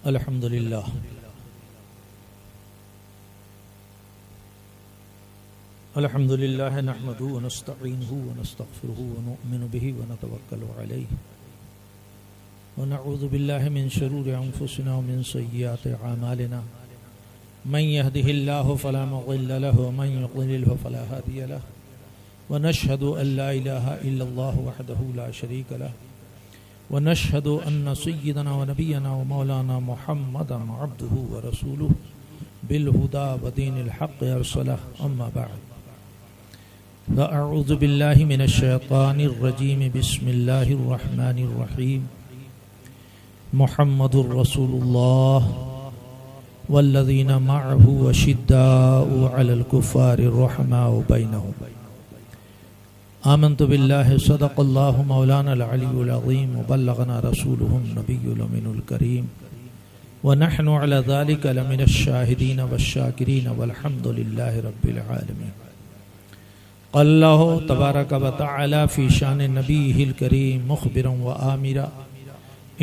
الحمد للہ الحمد للہ نحمده ونستعینه ونستغفره ونؤمن به ونتوکل علیہ ونعوذ باللہ من شرور انفسنا ومن سیئات اعمالنا من يهده الله فلا مضل له ومن يضلل فلا هادي له ونشهد ان لا اله الا الله وحده لا شريك له ونشهد أن سيدنا ونبينا ومولانا محمدا عبده ورسوله بالهدى ودين الحق أرسله أما بعد فأعوذ بالله من الشيطان الرجيم بسم الله الرحمن الرحيم محمد رسول الله والذين معه أشداء على الكفار رحماء بينهم آمنت بالله صدق الله مولانا العلي العظيم وبلغنا رسوله النبي الأمين الكريم ونحن على ذلك لمن الشاهدين والشاكرين والحمد لله رب العالمين. قال الله تبارك وتعالى في شان نبيه الكريم مخبرا وآمرا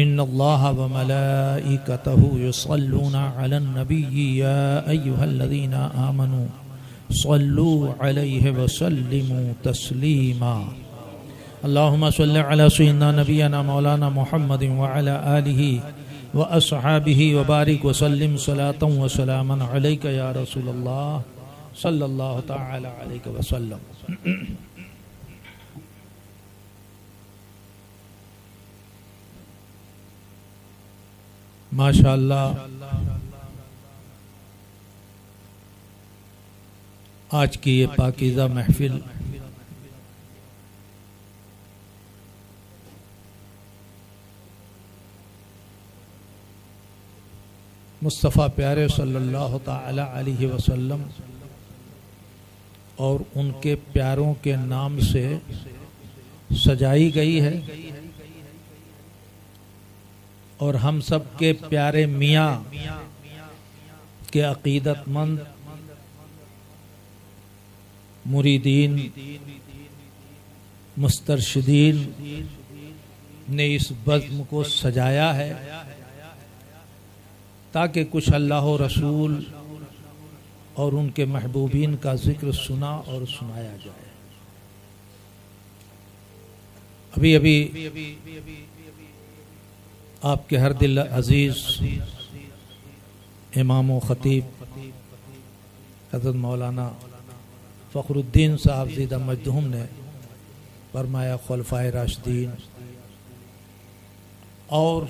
إن الله وملائكته يصلون على النبي يا أيها الذين آمنوا صلوا عليه وسلموا تسليما. اللهم صل على سيدنا نبينا مولانا محمد وعلى آله وأصحابه وبارك وسلم صلاة وسلاما عليك يا رسول الله صلى الله تعالى عليك وسلم. ما شاء اللہ آج کی یہ پاکیزہ محفل مصطفیٰ پیارے صلی اللہ تعالی علیہ وسلم اور ان کے پیاروں کے نام سے سجائی گئی ہے اور ہم سب کے پیارے میاں کے عقیدت مند مریدین مسترشدین نے اس بزم کو سجایا ہے تاکہ کچھ اللہ و رسول اور ان کے محبوبین کا ذکر سنا اور سنایا جائے. ابھی آپ کے ہر دل عزیز امام و خطیب حضرت مولانا فخر الدین صاحب زیدہ مجدہم نے فرمایا خلفائے راشدین اور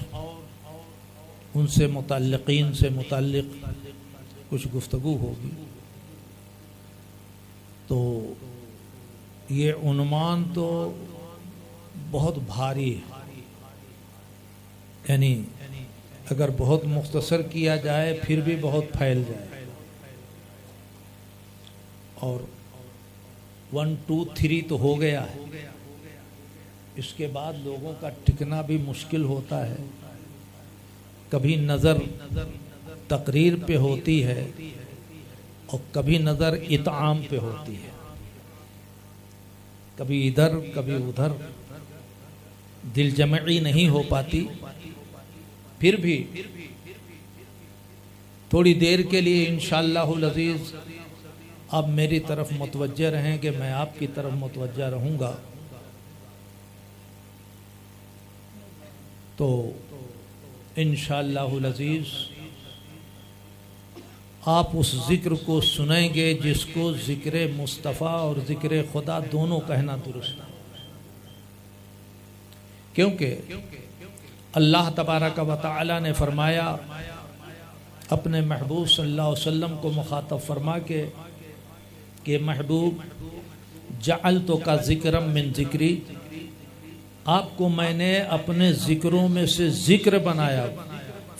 ان سے متعلقین سے متعلق کچھ گفتگو ہوگی. تو یہ عنوان تو بہت بھاری ہے، یعنی اگر بہت مختصر کیا جائے پھر بھی بہت پھیل جائے، اور 1 2 3 تو ہو گیا ہے، اس کے بعد لوگوں کا ٹکنا بھی مشکل ہوتا ہے. کبھی نظر تقریر پہ ہوتی ہے اور کبھی نظر اطعام پہ ہوتی ہے، کبھی ادھر کبھی ادھر، دل جمعی نہیں ہو پاتی. پھر بھی تھوڑی دیر کے لیے انشاءاللہ العزیز آپ میری طرف متوجہ رہیں کہ میں آپ کی طرف متوجہ رہوں گا. تو انشاءاللہ العزیز آپ اس ذکر کو سنیں گے جس کو ذکر مصطفیٰ اور ذکر خدا دونوں کہنا درست ہے، کیونکہ اللہ تبارک و تعالی نے فرمایا اپنے محبوب صلی اللہ علیہ وسلم کو مخاطب فرما کے کہ محبوب جعلتو کا ذکرم من ذکری، آپ کو میں نے اپنے ذکروں میں سے ذکر بنایا.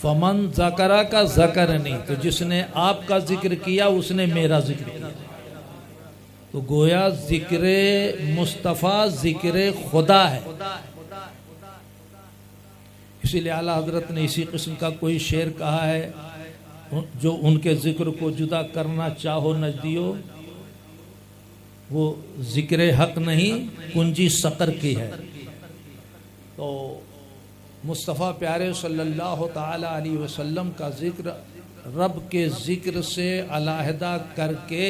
فمن ذکرہ کا ذکرنی، تو جس نے آپ کا ذکر کیا اس نے میرا ذکر کیا. تو گویا ذکر مصطفیٰ ذکر خدا ہے. اسی لیے اعلیٰ حضرت نے اسی قسم کا کوئی شعر کہا ہے، جو ان کے ذکر کو جدا کرنا چاہو نجدیو، وہ ذکر حق نہیں کنجی سقر کی ہے. تو مصطفیٰ پیارے صلی اللہ تعالی علیہ وسلم کا ذکر رب کے ذکر سے علیحدہ کر کے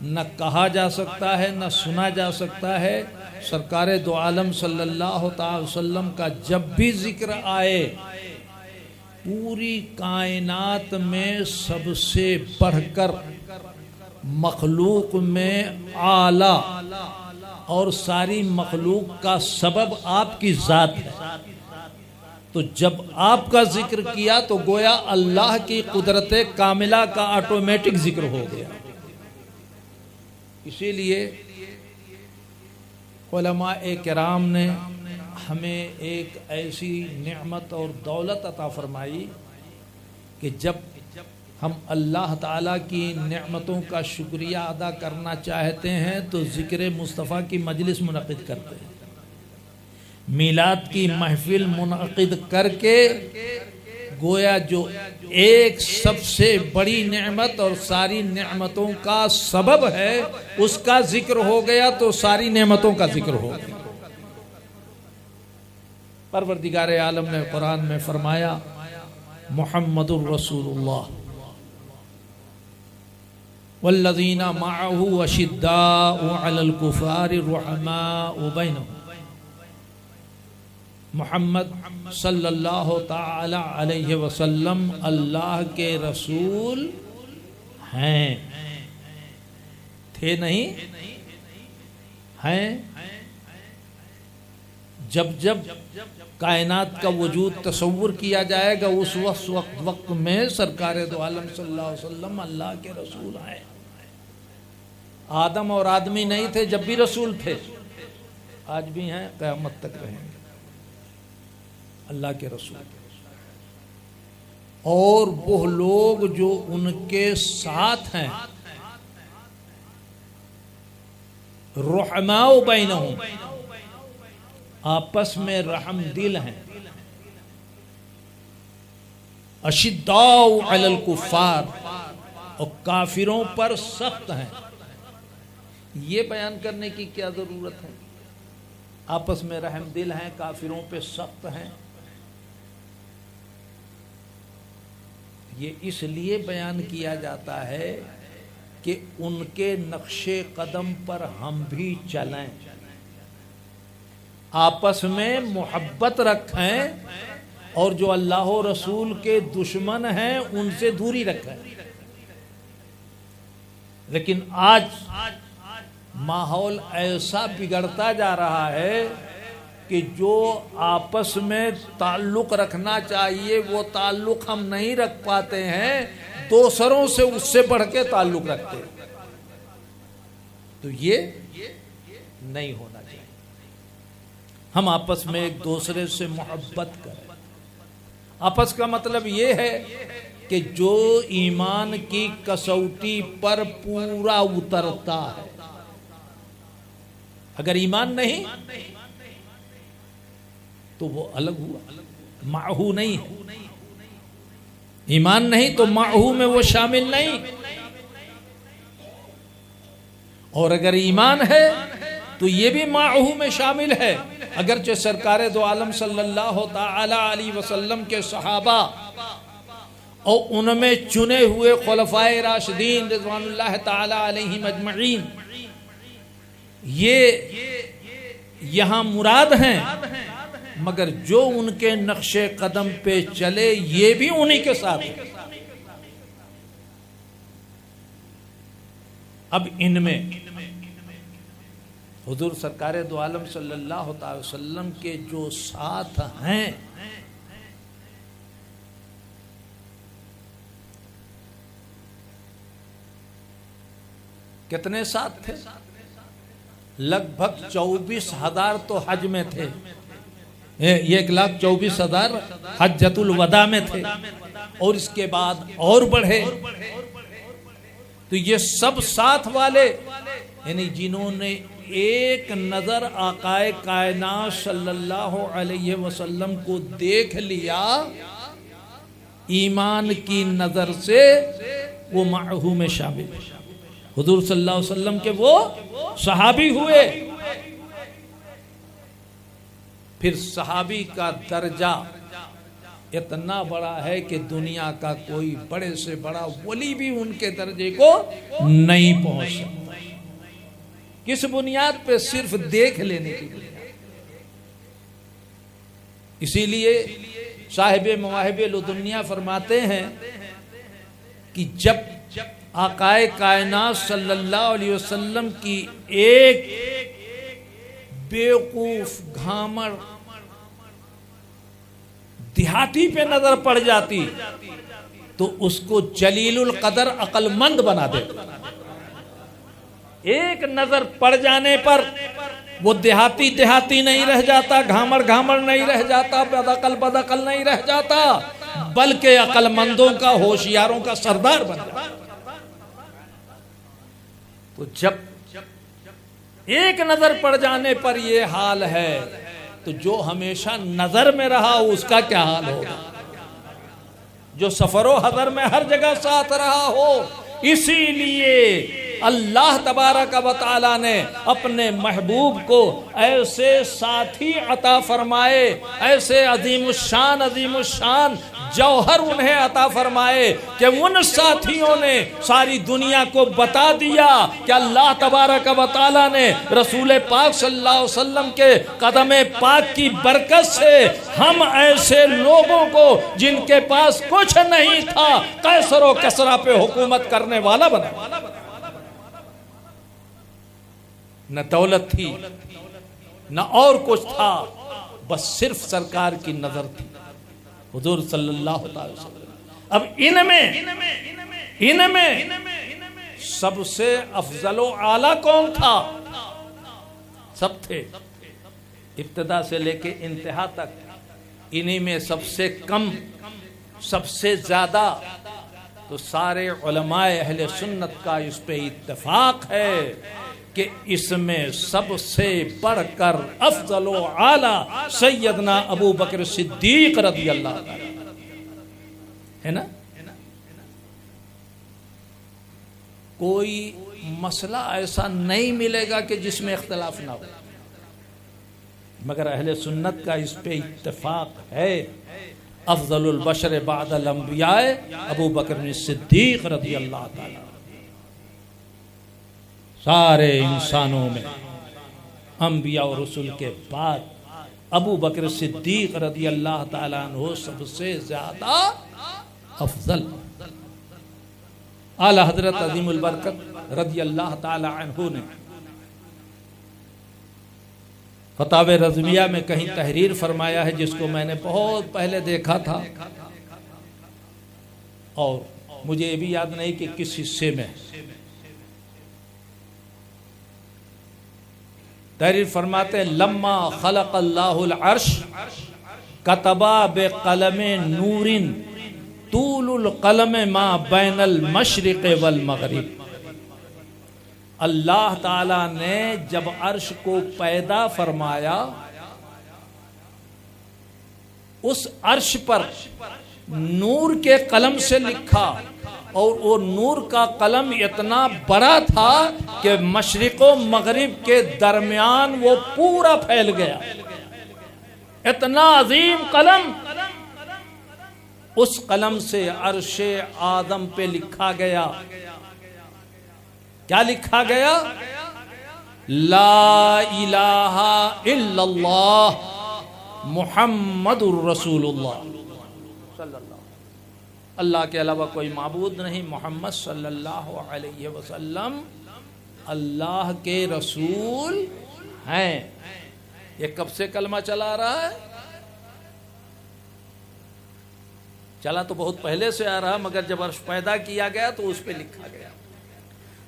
نہ کہا جا سکتا ہے نہ سنا جا سکتا ہے۔ سرکار دو عالم صلی اللہ تعالی وسلم کا جب بھی ذکر آئے پوری کائنات میں سب سے بڑھ کر مخلوق میں اعلیٰ اور ساری مخلوق کا سبب آپ کی ذات ہے، تو جب آپ کا ذکر کیا تو گویا اللہ کی قدرت کاملہ کا آٹومیٹک ذکر ہو گیا۔ اسی لیے علماء کرام نے ہمیں ایک ایسی نعمت اور دولت عطا فرمائی کہ جب ہم اللہ تعالیٰ کی نعمتوں کا شکریہ ادا کرنا چاہتے ہیں تو ذکر مصطفیٰ کی مجلس منعقد کرتے ہیں، میلاد کی محفل منعقد کر کے گویا جو ایک سب سے بڑی نعمت اور ساری نعمتوں کا سبب ہے اس کا ذکر ہو گیا تو ساری نعمتوں کا ذکر ہو گیا۔ پروردگار عالم نے قرآن میں فرمایا محمد الرسول اللہ والذین معه اشداء علی الکفار رحماء بینہم، محمد صلی اللہ تعالی علیہ وسلم اللہ کے رسول ہیں، تھے نہیں ہیں۔ جب جب کائنات کا وجود تصور کیا جائے گا اس وقت میں سرکار دو عالم صلی اللہ علیہ وسلم اللہ کے رسول ہیں۔ آدم اور آدمی نہیں تھے جب بھی رسول تھے، آج بھی ہیں، قیامت تک رہیں گے اللہ کے رسول۔ اور وہ لوگ جو ان کے ساتھ ہیں رحماء بینہم، آپس میں رحم دل ہیں، اشداء علی الکفار، اور کافروں پر سخت ہیں۔ یہ بیان کرنے کی کیا ضرورت ہے؟ آپس میں رحم دل ہیں، کافروں پہ سخت ہیں۔ یہ اس لیے بیان کیا جاتا ہے کہ ان کے نقش قدم پر ہم بھی چلیں، آپس میں محبت رکھیں، اور جو اللہ و رسول کے دشمن ہیں ان سے دوری رکھیں۔ لیکن آج ماحول ایسا بگڑتا جا رہا ہے کہ جو آپس میں تعلق رکھنا چاہیے وہ تعلق ہم نہیں رکھ پاتے ہیں، دوسروں سے اس سے بڑھ کے تعلق رکھتے ہیں۔ تو یہ نہیں ہونا چاہیے، ہم آپس میں ایک دوسرے سے محبت کریں۔ آپس کا مطلب یہ ہے کہ جو ایمان کی کسوٹی پر پورا اترتا ہے، اگر ایمان نہیں تو وہ الگ ہوا، معہو نہیں ہے۔ ایمان نہیں تو معہو میں وہ شامل نہیں، اور اگر ایمان ہے تو یہ بھی معہو میں شامل ہے۔ اگرچہ سرکار دو عالم صلی اللہ تعالی علیہ وسلم کے صحابہ اور ان میں چنے ہوئے خلفائے راشدین رضوان اللہ تعالی علیہم اجمعین یہ یہاں مراد ہیں، مگر جو ان کے نقش قدم پہ چلے یہ بھی انہی کے ساتھ ہے۔ اب ان میں حضور سرکار دو عالم صلی اللہ تعالی وسلم کے جو ساتھ ہیں کتنے ساتھ تھے؟ لگ بھگ 24,000 تو حج میں تھے، 1,24,000 حجۃ الوداع میں تھے، اور اس کے بعد اور بڑھے۔ تو یہ سب ساتھ والے یعنی جنہوں نے ایک نظر آقائے کائنات صلی اللہ علیہ وسلم کو دیکھ لیا ایمان کی نظر سے، وہ معہو میں شامل ہے۔ حضور صلی اللہ علیہ وسلم کے وہ صحابی ہوئے۔ پھر صحابی کا درجہ اتنا بڑا ہے کہ دنیا کا کوئی بڑے سے بڑا ولی بھی ان کے درجے کو نہیں پہنچ سکتا. کس بنیاد پہ؟ صرف دیکھ لینے کی بنیاد. اسی لیے صاحب مواہب لدنیا فرماتے ہیں کہ جب آقائے کائنات صلی اللہ علیہ وسلم کی ایک بیوقوف گھامر دیہاتی پہ نظر پڑ جاتی تو اس کو جلیل القدر عقل مند بنا دیتا. ایک نظر پڑ جانے پر وہ دیہاتی نہیں رہ جاتا، گھامر نہیں رہ جاتا، بدعقل نہیں رہ جاتا، بلکہ عقل مندوں کا، ہوشیاروں کا سردار بن جاتا. تو جب ایک نظر پڑ جانے پر یہ حال ہے تو جو ہمیشہ نظر میں رہا اس کا کیا حال ہوگا؟ جو سفر و حضر میں ہر جگہ ساتھ رہا ہو. اسی لیے اللہ تبارک و تعالی نے اپنے محبوب کو ایسے ساتھی عطا فرمائے، ایسے عظیم الشان جوہر انہیں عطا فرمائے کہ ان ساتھیوں نے ساری دنیا کو بتا دیا کہ اللہ تبارک و تعالی نے رسول پاک صلی اللہ علیہ وسلم کے قدم پاک کی برکت سے ہم ایسے لوگوں کو جن کے پاس کچھ نہیں تھا قیصر و کسریٰ پہ حکومت کرنے والا بنا. نہ دولت تھی نہ اور کچھ تھا، بس صرف سرکار کی نظر تھی، حضور صلی اللہ علیہ وسلم. اب ان میں سب سے افضل و اعلیٰ کون تھا؟ سب تھے، ابتدا سے لے کے انتہا تک. انہی میں سب سے کم، سب سے زیادہ تو سارے علماء اہل سنت کا اس پہ اتفاق ہے کہ اس میں سب سے بڑھ کر افضل و اعلیٰ سیدنا ابو بکر صدیق رضی اللہ عنہ ہے نا. کوئی مسئلہ ایسا نہیں ملے گا کہ جس میں اختلاف نہ ہو، مگر اہل سنت کا اس پہ اتفاق ہے. افضل البشر بعد الانبیاء ابو بکر صدیق رضی اللہ تعالی. سارے انسانوں میں انبیاء و رسول کے بعد ابو بکر صدیق رضی اللہ تعالیٰ عنہ سب سے زیادہ افضل. اعلی حضرت عظیم البرکت رضی اللہ تعالیٰ عنہ نے فتاوی رضویہ میں کہیں تحریر فرمایا ہے، جس کو میں نے بہت پہلے دیکھا تھا اور مجھے یہ بھی یاد نہیں کہ کس حصے میں. تحریر فرماتے ہیں لما خلق اللہ العرش کتبا بقلم نور طول القلم ما بین المشرق والمغرب. اللہ تعالی نے جب عرش کو پیدا فرمایا اس عرش پر نور کے قلم سے لکھا، اور وہ نور کا قلم اتنا بڑا تھا کہ مشرق و مغرب کے درمیان وہ پورا پھیل گیا. اتنا عظیم قلم. اس قلم سے عرش آدم پہ لکھا گیا. کیا لکھا گیا؟ لا الہ الا اللہ محمد الرسول اللہ صلی اللہ. اللہ کے علاوہ کوئی معبود نہیں، محمد صلی اللہ علیہ وسلم اللہ کے رسول ہیں. یہ کب سے کلمہ چلا رہا ہے؟ چلا تو بہت پہلے سے آ رہا، مگر جب عرش پیدا کیا گیا تو اس پہ لکھا گیا.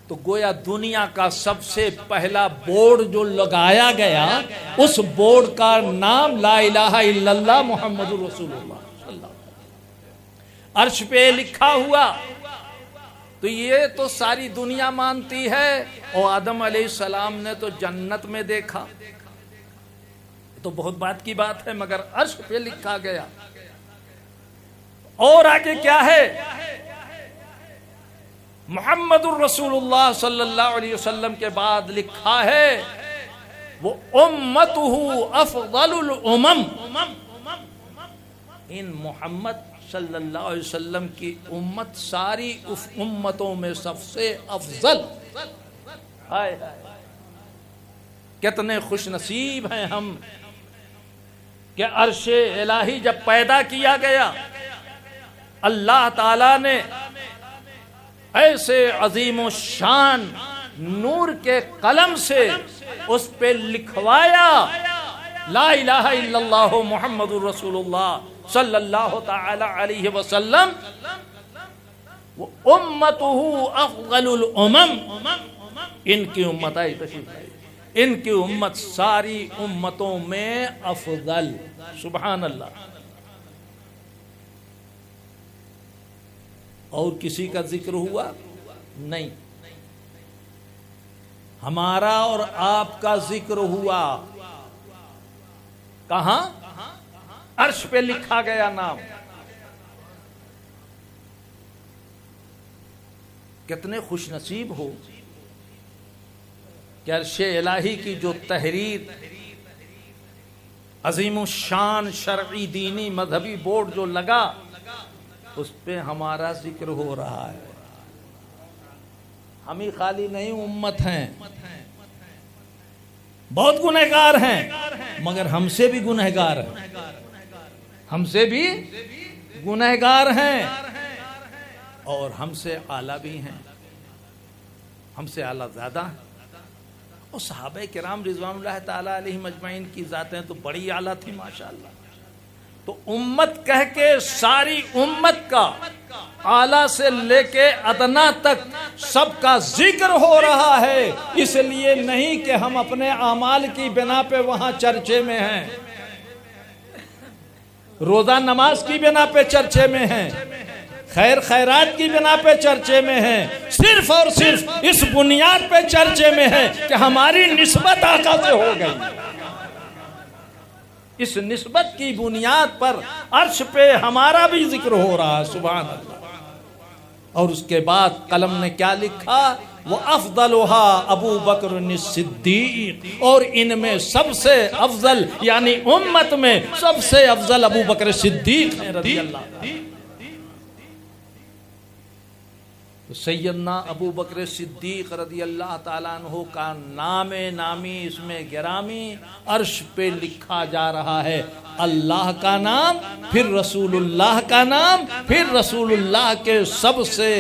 تو گویا دنیا کا سب سے پہلا بورڈ جو لگایا گیا اس بورڈ کا نام لا الہ الا اللہ محمد رسول اللہ. عرش پہ لکھا ہوا تو یہ تو ساری دنیا مانتی ہے. اور آدم علیہ السلام نے تو جنت میں دیکھا، تو بہت بات کی بات ہے، مگر عرش پہ لکھا گیا. اور آگے کیا ہے؟ محمد الرسول اللہ صلی اللہ علیہ وسلم کے بعد لکھا ہے وہ امتہ افضل الامم. ان محمد صلی اللہ علیہ وسلم کی امت ساری امتوں میں سب سے افضل. ہائے کتنے خوش نصیب ہیں ہم کہ عرش الہی جب پیدا کیا گیا اللہ تعالی نے ایسے عظیم و شان نور کے قلم سے اس پہ لکھوایا لا الہ الا اللہ محمد الرسول اللہ صلی اللہ تعالی علیہ وسلم امتہ افضل الامم. ان کی امت آئی تشریف لائی، ان کی امت ساری امتوں میں افضل. سبحان اللہ. اور کسی کا ذکر ہوا نہیں، ہمارا اور آپ کا ذکر ہوا. کہاں؟ عرش پہ لکھا گیا نام. کتنے خوش نصیب ہو کہ عرش الہی کی جو تحریر عظیم الشان شرعی دینی مذہبی بورڈ جو لگا اس پہ ہمارا ذکر ہو رہا ہے. ہم ہی خالی نہیں امت ہیں، بہت گنہگار ہیں، مگر ہم سے بھی گنہگار ہیں، ہم سے بھی گنہگار ہیں اور ہم سے اعلیٰ بھی ہیں، ہم سے اعلیٰ زیادہ ہیں. اور صحابہ کرام رضوان اللہ تعالیٰ علیہم اجمعین کی ذاتیں تو بڑی اعلیٰ تھی ماشاءاللہ. تو امت کہہ کے ساری امت کا اعلیٰ سے لے کے ادنا تک سب کا ذکر ہو رہا ہے. اس لیے نہیں کہ ہم اپنے اعمال کی بنا پہ وہاں چرچے میں ہیں، روزہ نماز کی بنا پہ چرچے میں ہیں، خیر خیرات کی بنا پہ چرچے میں ہیں، صرف اور صرف اس بنیاد پہ چرچے میں ہے کہ ہماری نسبت آقا سے ہو گئی. اس نسبت کی بنیاد پر عرش پہ ہمارا بھی ذکر ہو رہا ہے. سبحان اللہ. اور اس کے بعد قلم نے کیا لکھا؟ وَأَفْضَلُهَا ابو بکر الصدیق. اور ان میں سب سے افضل یعنی امت میں سب سے افضل ابو بکر صدیق ہیں رضی اللہ عنہ. تو سیدنا ابو بکر صدیق رضی اللہ تعالیٰ عنہ کا نام نامی اس میں گرامی عرش پہ لکھا جا رہا ہے. اللہ کا نام، پھر رسول اللہ کا نام، پھر رسول اللہ کے سب سے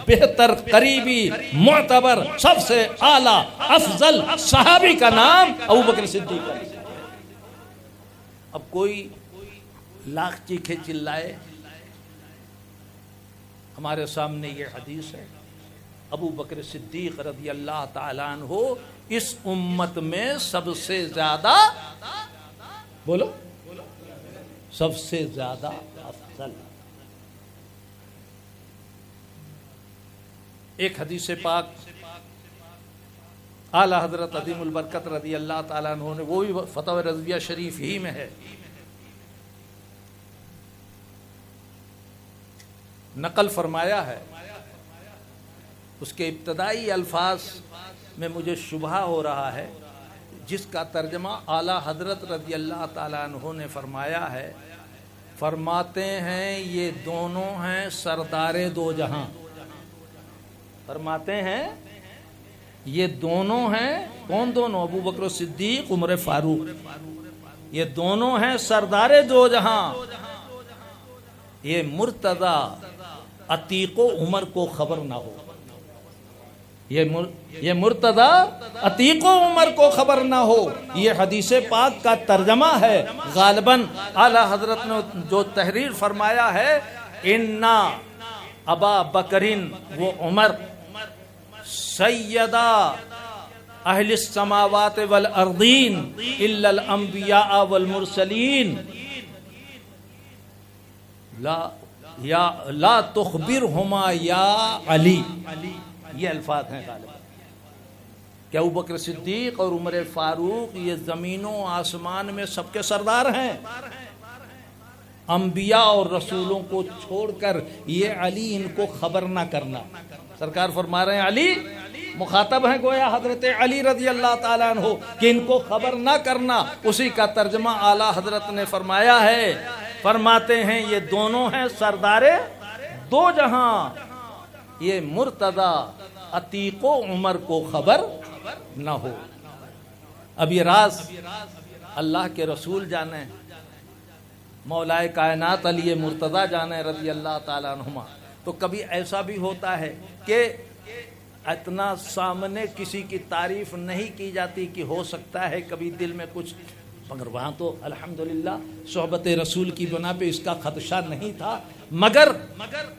بہتر قریبی معتبر سب سے اعلیٰ افضل صحابی کا نام ابو بکر صدیق. اب کوئی لاکھ چیخے چلائے، ہمارے سامنے یہ حدیث ہے. ابو بکر صدیق رضی اللہ تعالیٰ عنہ اس امت میں سب سے زیادہ، بولو، سب سے زیادہ افضل. ایک حدیث پاک اعلیٰ حضرت عظیم البرکت رضی اللہ تعالیٰ عنہ نے، وہ بھی فتح رضویہ شریف ہی میں ہے، نقل فرمایا ہے. اس کے ابتدائی الفاظ میں مجھے شبہ ہو رہا ہے، جس کا ترجمہ اعلیٰ حضرت رضی اللہ تعالیٰ عنہ نے فرمایا ہے. فرماتے ہیں یہ دونوں ہیں سردار دو جہاں. فرماتے ہیں یہ دونوں ہیں، کون دونوں؟ ابو بکر صدیق، عمر فاروق. یہ دونوں ہیں سردار دو جہاں. یہ مرتضی عتیق و عمر کو خبر نہ ہو. یہ مرتضی عتیق و عمر کو خبر نہ ہو. یہ حدیث پاک کا ترجمہ ہے. غالباً اعلیٰ حضرت نے جو تحریر فرمایا ہے، اِنَّا ابا بکرین و عمر سیدہ اہل السماوات والارضین الا الانبیاء والمرسلین لا تخبرہما یا علی. یہ الفاظ ہیں غالباً کہ ابو بکر صدیق اور عمر فاروق یہ زمین و آسمان میں سب کے سردار ہیں. انبیاء اور رسولوں کو چھوڑ کر یہ علی ان کو خبر نہ کرنا. سرکار فرما رہے ہیں علی مخاطب ہیں گویا حضرت علی رضی اللہ تعالیٰ عنہ کہ ان کو خبر نہ کرنا. اسی کا ترجمہ اعلیٰ حضرت نے فرمایا ہے. فرماتے ہیں یہ دونوں ہیں سردار دو جہاں، یہ مرتضی عتیق و عمر کو خبر نہ ہو۔ اب یہ راز اللہ کے رسول جانے، مولائے کائنات علی مرتضی جانے رضی اللہ تعالیٰ عنہما۔ تو کبھی ایسا بھی ہوتا ہے کہ اتنا سامنے کسی کی تعریف نہیں کی جاتی کہ ہو سکتا ہے کبھی دل میں کچھ، مگر وہاں تو الحمدللہ صحبت رسول کی بنا پہ اس کا خدشہ نہیں تھا۔ مگر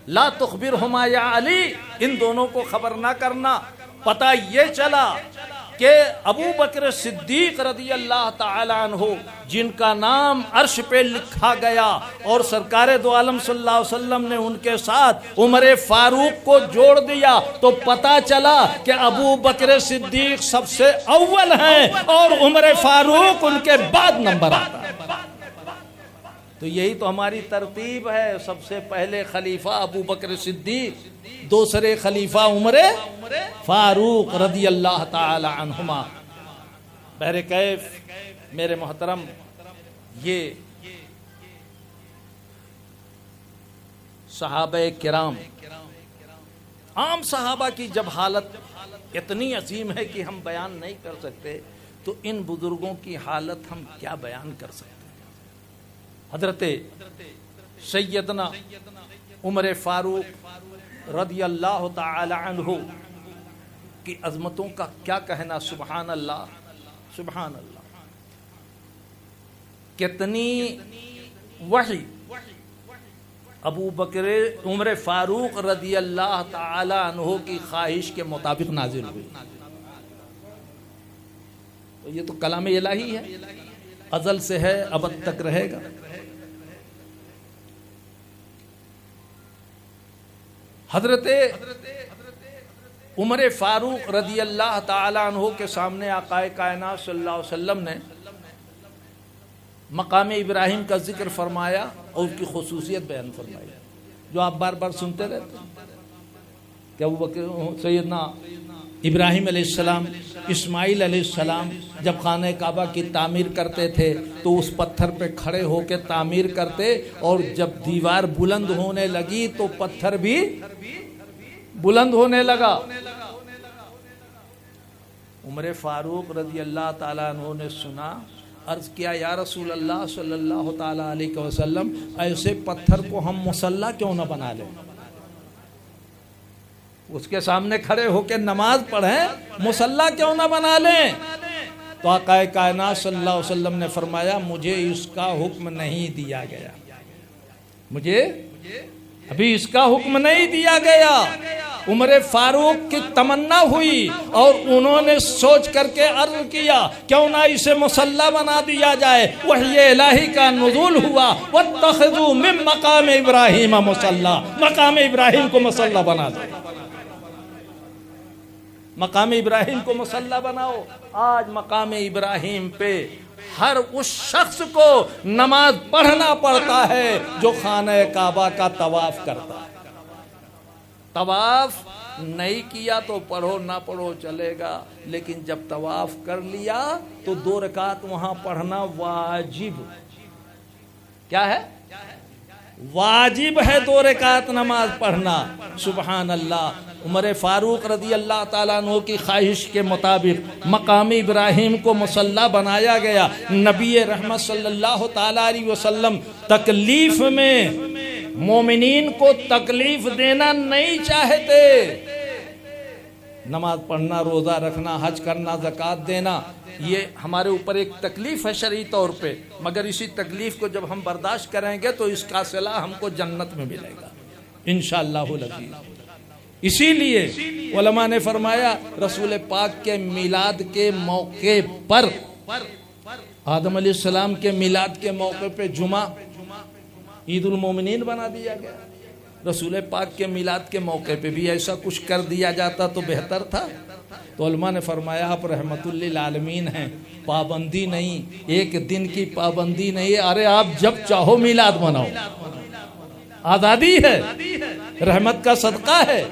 لا تخبرہما یا علی، ان دونوں کو خبر نہ کرنا۔ پتہ یہ چلا کہ ابو بکر صدیق رضی اللہ تعالی عنہ جن کا نام عرش پہ لکھا گیا اور سرکار دو عالم صلی اللہ علیہ وسلم نے ان کے ساتھ عمر فاروق کو جوڑ دیا، تو پتہ چلا کہ ابو بکر صدیق سب سے اول ہیں اور عمر فاروق ان کے بعد نمبر آتا ہے۔ تو یہی تو ہماری ترتیب ہے، سب سے پہلے خلیفہ ابو بکر صدیق، دوسرے خلیفہ عمر فاروق رضی اللہ تعالی عنہما۔ بہرکیف میرے محترم، یہ صحابہ کرام، عام صحابہ کی جب حالت اتنی عظیم ہے کہ ہم بیان نہیں کر سکتے، تو ان بزرگوں کی حالت ہم کیا بیان کر سکتے ہیں۔ حضرت سیدنا عمر فاروق رضی اللہ تعالی عنہ کی عظمتوں کا کیا کہنا، سبحان اللہ سبحان اللہ۔ کتنی وحی ابو بکر عمر فاروق رضی اللہ تعالی عنہ کی خواہش کے مطابق نازل ہوئی۔ تو یہ تو کلام الہی ہے، ازل سے ہے، ابد تک رہے گا۔ حضرت عمر فاروق رضی اللہ تعالی عنہ کے سامنے آقا کائنات صلی اللہ علیہ وسلم نے مقام ابراہیم کا ذکر فرمایا اور اس کی خصوصیت بیان فرمائی، جو آپ بار بار سنتے رہتے ہیں کہ ابو بکر سیدنا ابراہیم علیہ السلام، اسماعیل علیہ السلام جب خانہ کعبہ کی تعمیر کرتے تھے تو اس پتھر پہ کھڑے ہو کے تعمیر کرتے، اور جب دیوار بلند ہونے لگی تو پتھر بھی بلند ہونے لگا۔ عمر فاروق رضی اللہ تعالیٰ عنہ نے سنا، عرض کیا یا رسول اللہ صلی اللہ تعالیٰ علیہ وسلم، ایسے پتھر کو ہم مصلی کیوں نہ بنا لیں؟ اس کے سامنے کھڑے ہو کے نماز پڑھیں، مصلی کیوں نہ بنا لیں؟ تو آقا کائنات صلی اللہ علیہ وسلم نے فرمایا مجھے اس کا حکم نہیں دیا گیا، مجھے ابھی اس کا حکم نہیں دیا گیا۔ عمر فاروق کی تمنا ہوئی اور انہوں نے سوچ کر کے عرض کیا کیوں نہ اسے مصلی بنا دیا جائے۔ وحی الہی کا نزول ہوا، واتخذوا من مقام ابراہیم مصلی، مقام ابراہیم کو مصلی بنا دو، مقام ابراہیم کو مصلی بناؤ۔ آج مقام ابراہیم پہ ہر اس شخص کو نماز پڑھنا پڑتا ہے جو خانہ کعبہ کا طواف کرتا ہے۔ طواف نہیں کیا تو پڑھو نہ پڑھو چلے گا، لیکن جب طواف کر لیا تو 2 رکعت وہاں پڑھنا واجب۔ کیا ہے؟ واجب ہے 2 رکعت نماز پڑھنا۔ سبحان اللہ۔ عمر فاروق رضی اللہ تعالیٰ عنہ کی خواہش کے مطابق مقام ابراہیم کو مصلی بنایا گیا۔ نبی رحمت صلی اللہ تعالیٰ علیہ وسلم تکلیف میں مومنین کو تکلیف دینا نہیں چاہتے۔ نماز پڑھنا، روزہ رکھنا، حج کرنا، زکوٰۃ دینا، یہ ہمارے اوپر ایک تکلیف ہے شرعی طور پہ، مگر اسی تکلیف کو جب ہم برداشت کریں گے تو اس کا صلہ ہم کو جنت میں ملے گا انشاءاللہ العزیز۔ اسی لیے علماء نے فرمایا رسول پاک کے میلاد کے موقع پر، آدم علیہ السلام کے میلاد کے موقع پہ جمعہ عید المومنین بنا دیا گیا۔ رسول پاک کے میلاد کے موقع پہ بھی ایسا کچھ کر دیا جاتا تو بہتر تھا۔ تو علماء نے فرمایا آپ رحمت للعالمین ہیں، پابندی نہیں، ایک دن کی پابندی نہیں، ارے آپ جب چاہو میلاد مناؤ، آزادی ہے، رحمت کا صدقہ ہے۔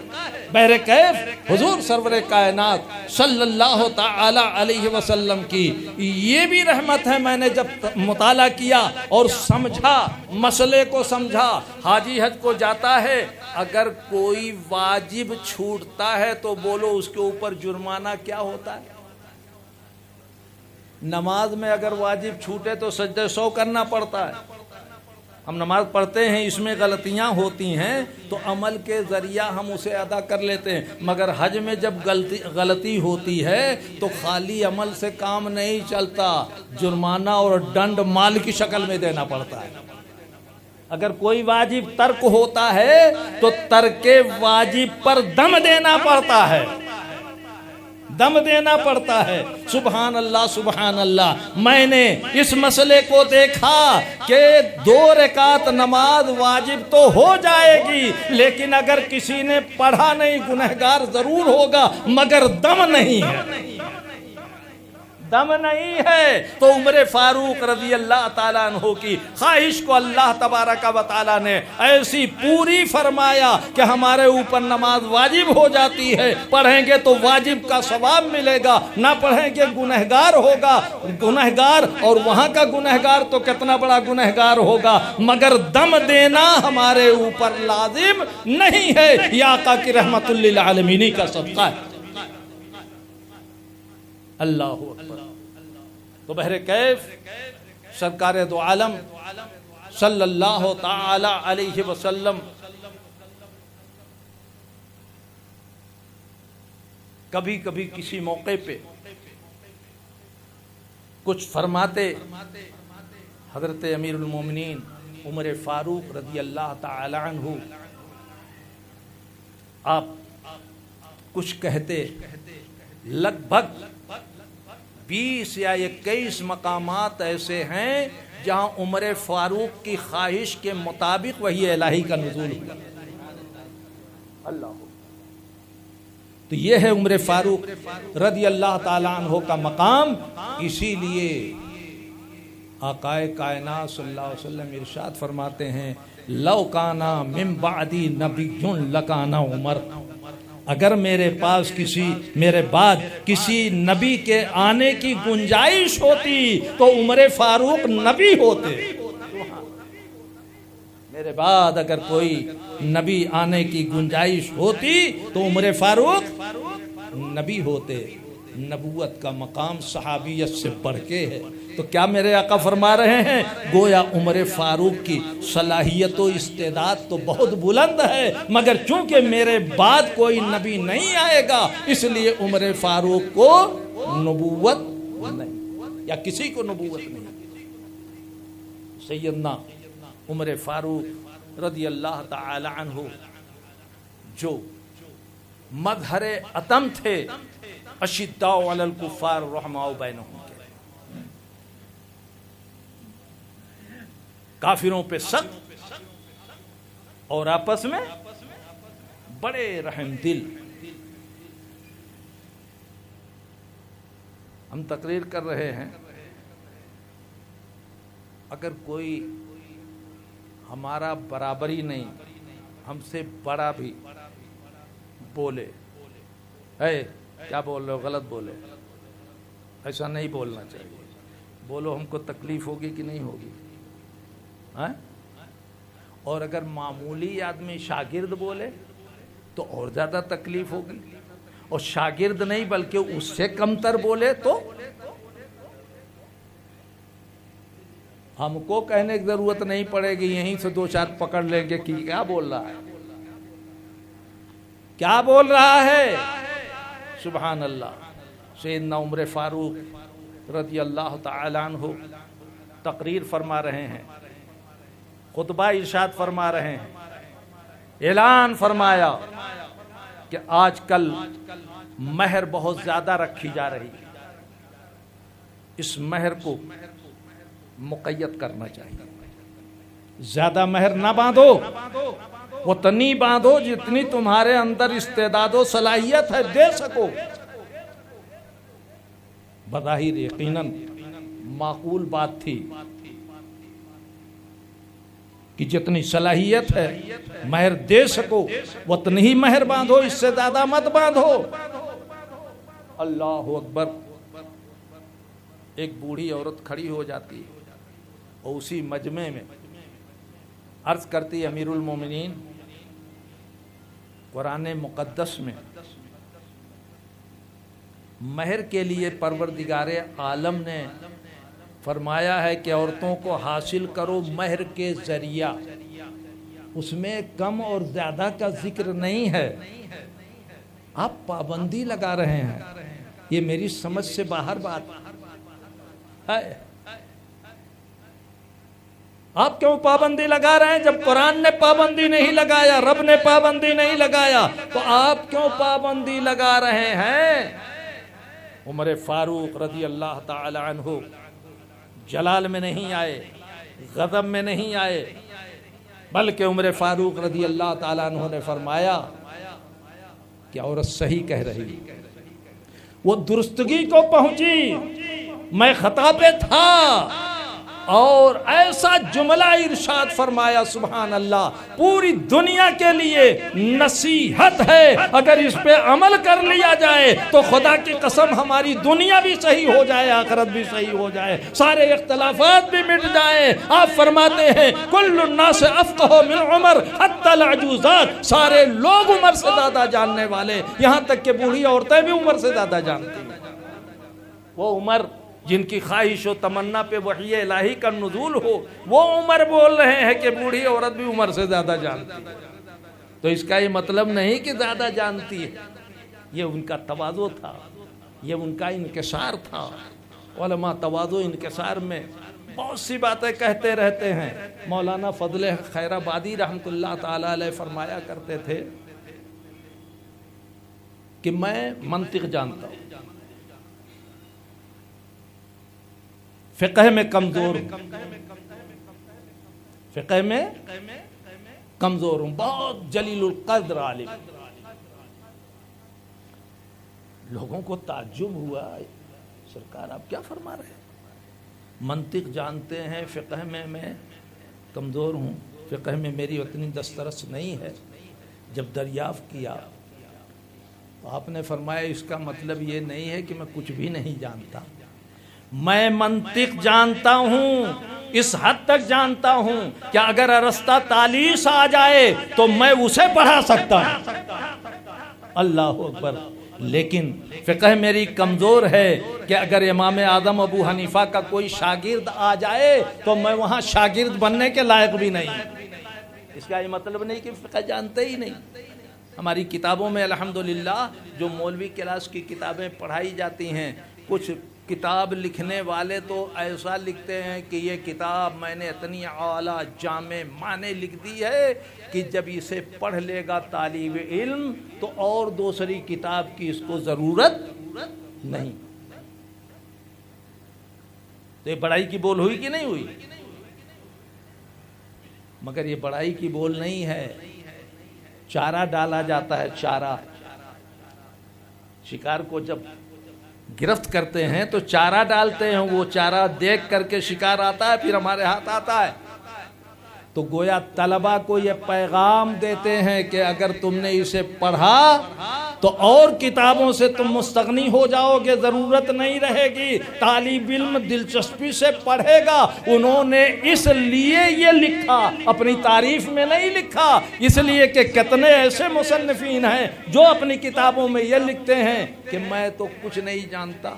بہرکیف حضور سرور کائنات صلی اللہ تعالی علیہ وسلم کی یہ بھی رحمت ہے. میں نے جب مطالعہ کیا اور سمجھا، مسئلے کو سمجھا، حاجی حج کو جاتا ہے، اگر کوئی واجب چھوٹتا ہے تو بولو اس کے اوپر جرمانہ کیا ہوتا ہے؟ نماز میں اگر واجب چھوٹے تو سجدہ سو کرنا پڑتا ہے. ہم نماز پڑھتے ہیں، اس میں غلطیاں ہوتی ہیں تو عمل کے ذریعہ ہم اسے ادا کر لیتے ہیں، مگر حج میں جب غلطی ہوتی ہے تو خالی عمل سے کام نہیں چلتا، جرمانہ اور ڈنڈ مال کی شکل میں دینا پڑتا ہے. اگر کوئی واجب ترک ہوتا ہے تو ترک واجب پر دم دینا پڑتا ہے، دم دینا پڑتا ہے. سبحان اللہ سبحان اللہ. میں نے اس مسئلے کو دیکھا کہ 2 رکعت نماز واجب تو ہو جائے گی، لیکن اگر کسی نے پڑھا نہیں گنہگار ضرور ہوگا، مگر دم نہیں ہے، دم نہیں ہے. تو عمر فاروق رضی اللہ تعالیٰ عنہ کی خواہش کو اللہ تبارک و تعالیٰ نے ایسی پوری فرمایا کہ ہمارے اوپر نماز واجب ہو جاتی ہے، پڑھیں گے تو واجب کا ثواب ملے گا، نہ پڑھیں گے گنہگار ہوگا. گنہگار، اور وہاں کا گنہگار تو کتنا بڑا گنہگار ہوگا، مگر دم دینا ہمارے اوپر لازم نہیں ہے. یہ آقا کی رحمت للعالمین کا صدقہ ہے. اللہ اکبر. تو بہرکیف سرکار دو عالم صلی اللہ تعالی علیہ وسلم کبھی کبھی کسی موقع پہ کچھ فرماتے. حضرت امیر المومنین عمر فاروق رضی اللہ تعالی عنہ آپ کچھ کہتے. لگ بھگ 20 یا 21 مقامات ایسے ہیں جہاں عمر فاروق کی خواہش کے مطابق وحی الہی کا نزول ہوا. اللہ. تو یہ ہے عمر فاروق رضی اللہ تعالیٰ عنہ کا مقام. اسی لیے آقا کائنات صلی اللہ علیہ وسلم ارشاد فرماتے ہیں لو کانا من بعدی نبی لکانا عمر. اگر میرے بعد کسی نبی کے آنے کی گنجائش ہوتی تو عمر فاروق نبی ہوتے. میرے بعد اگر کوئی نبی آنے کی گنجائش ہوتی تو عمر فاروق نبی ہوتے. نبوت کا مقام صحابیت سے بڑھ کے ہے. تو کیا میرے آقا فرما رہے ہیں گویا عمر فاروق کی صلاحیت و استعداد تو بہت بلند ہے، مگر چونکہ میرے بعد کوئی نبی نہیں آئے گا اس لیے عمر فاروق کو نبوت نہیں، یا کسی کو نبوت نہیں. سیدنا عمر فاروق رضی اللہ تعالی عنہ جو مظہر عتم تھے، اشداء علی الکفار رحماء بینہم، کافروں پہ سخت اور آپس میں بڑے رحم دل. ہم تقریر کر رہے ہیں، اگر کوئی ہمارا برابری نہیں، ہم سے بڑا بھی بولے اے کیا بول رہے ہو، غلط بولے، ایسا نہیں بولنا چاہیے. بولو ہم کو تکلیف ہوگی کہ نہیں ہوگی. اور اگر معمولی آدمی شاگرد بولے تو اور زیادہ تکلیف ہوگی، اور شاگرد نہیں بلکہ اس سے کمتر بولے تو ہم کو کہنے کی ضرورت نہیں پڑے گی، یہیں سے 2-4 پکڑ لیں گے کہ کیا بول رہا ہے، کیا بول رہا ہے. سبحان اللہ. سیدنا عمر فاروق رضی اللہ تعالی عنہ تقریر فرما رہے ہیں، خطبہ ارشاد فرما رہے ہیں، اعلان فرمایا کہ آج کل مہر بہت زیادہ رکھی جا رہی ہے، اس مہر کو مقید کرنا چاہیے. زیادہ مہر نہ باندھو، اتنی باندھو جتنی تمہارے اندر استعداد و صلاحیت ہے دے سکو. بظاہر یقیناً معقول بات تھی، کہ جتنی صلاحیت ہے مہر دے سکو اتنی ہی مہر باندھو، اس سے زیادہ مت باندھو۔ اللہ اکبر۔ ایک بوڑھی عورت کھڑی ہو جاتی ہے اور اسی مجمع میں عرض کرتی ہے امیر المومنین، قرآن مقدس میں مہر کے لیے پروردگار عالم نے فرمایا ہے کہ عورتوں کو حاصل کرو مہر کے ذریعہ، اس میں کم اور زیادہ کا ذکر نہیں ہے۔ آپ پابندی لگا رہے ہیں، یہ میری سمجھ سے باہر بات ہے۔ آپ کیوں پابندی لگا رہے ہیں جب قرآن نے پابندی نہیں لگایا، رب نے پابندی نہیں لگایا، تو آپ کیوں پابندی لگا رہے ہیں؟ عمر فاروق رضی اللہ تعالی عنہ جلال میں نہیں آئے، غضب میں نہیں آئے، بلکہ عمر فاروق رضی اللہ تعالیٰ عنہ نے فرمایا کہ عورت صحیح کہہ رہی، وہ درستگی کو پہنچی، میں خطا پہ تھا، اور ایسا جملہ ارشاد فرمایا سبحان اللہ، پوری دنیا کے لیے نصیحت ہے، اگر اس پہ عمل کر لیا جائے تو خدا کی قسم ہماری دنیا بھی صحیح ہو جائے، آخرت بھی صحیح ہو جائے، سارے اختلافات بھی مٹ جائیں۔ آپ فرماتے ہیں کل الناس افقہ من عمر حتی العجوزات، سارے لوگ عمر سے زیادہ جاننے والے، یہاں تک کہ بوڑھی عورتیں بھی عمر سے زیادہ جانتی ہیں۔ وہ عمر جن کی خواہش و تمنا پہ وحی الہی کا نزول ہو، وہ عمر بول رہے ہیں کہ بوڑھی عورت بھی عمر سے زیادہ جانتی ہے۔ تو اس کا یہ مطلب نہیں کہ زیادہ جانتی ہے، یہ ان کا تواضع تھا، یہ ان کا انکسار تھا۔ علماء تواضع انکسار میں بہت سی باتیں کہتے رہتے ہیں۔ مولانا فضل خیر آبادی رحمۃ اللہ تعالی علیہ فرمایا کرتے تھے کہ میں منطق جانتا ہوں، فقہ میں کمزور ہوں، فقہ میں کمزور ہوں، بہت جلیل القدر عالم۔ لوگوں کو تعجب ہوا، سرکار آپ کیا فرما رہے ہیں؟ منطق جانتے ہیں، فقہ میں میں کمزور ہوں، فقہ میں میری اتنی دسترس نہیں ہے۔ جب دریافت کیا تو آپ نے فرمایا اس کا مطلب یہ نہیں ہے کہ میں کچھ بھی نہیں جانتا، میں منطق جانتا ہوں، اس حد تک جانتا ہوں کہ اگر ارسطا تالیس آ جائے تو میں اسے پڑھا سکتا ہوں۔ اللہ اکبر۔ لیکن فقہ میری کمزور ہے کہ اگر امام اعظم ابو حنیفہ کا کوئی شاگرد آ جائے تو میں وہاں شاگرد بننے کے لائق بھی نہیں۔ اس کا یہ مطلب نہیں کہ فقہ جانتے ہی نہیں۔ ہماری کتابوں میں الحمدللہ جو مولوی کلاس کی کتابیں پڑھائی جاتی ہیں، کچھ کتاب لکھنے والے تو ایسا لکھتے ہیں کہ یہ کتاب میں نے اتنی اعلیٰ جامع معنی لکھ دی ہے کہ جب اسے پڑھ لے گا طالب علم تو اور دوسری کتاب کی اس کو ضرورت نہیں۔ تو یہ بڑائی کی بول ہوئی کہ نہیں ہوئی؟ مگر یہ بڑائی کی بول نہیں ہے۔ چارہ ڈالا جاتا ہے، چارہ، شکار کو جب گرفت کرتے ہیں تو چارہ ڈالتے ہیں، وہ چارہ دیکھ کر کے شکار آتا ہے، پھر ہمارے ہاتھ آتا ہے۔ تو گویا طلبہ کو یہ پیغام دیتے ہیں کہ اگر تم نے اسے پڑھا تو اور کتابوں سے تم مستغنی ہو جاؤ گے، ضرورت نہیں رہے گی۔ طالب علم دلچسپی سے پڑھے گا۔ انہوں نے اس لیے یہ لکھا، اپنی تعریف میں نہیں لکھا، اس لیے کہ کتنے ایسے مصنفین ہیں جو اپنی کتابوں میں یہ لکھتے ہیں کہ میں تو کچھ نہیں جانتا،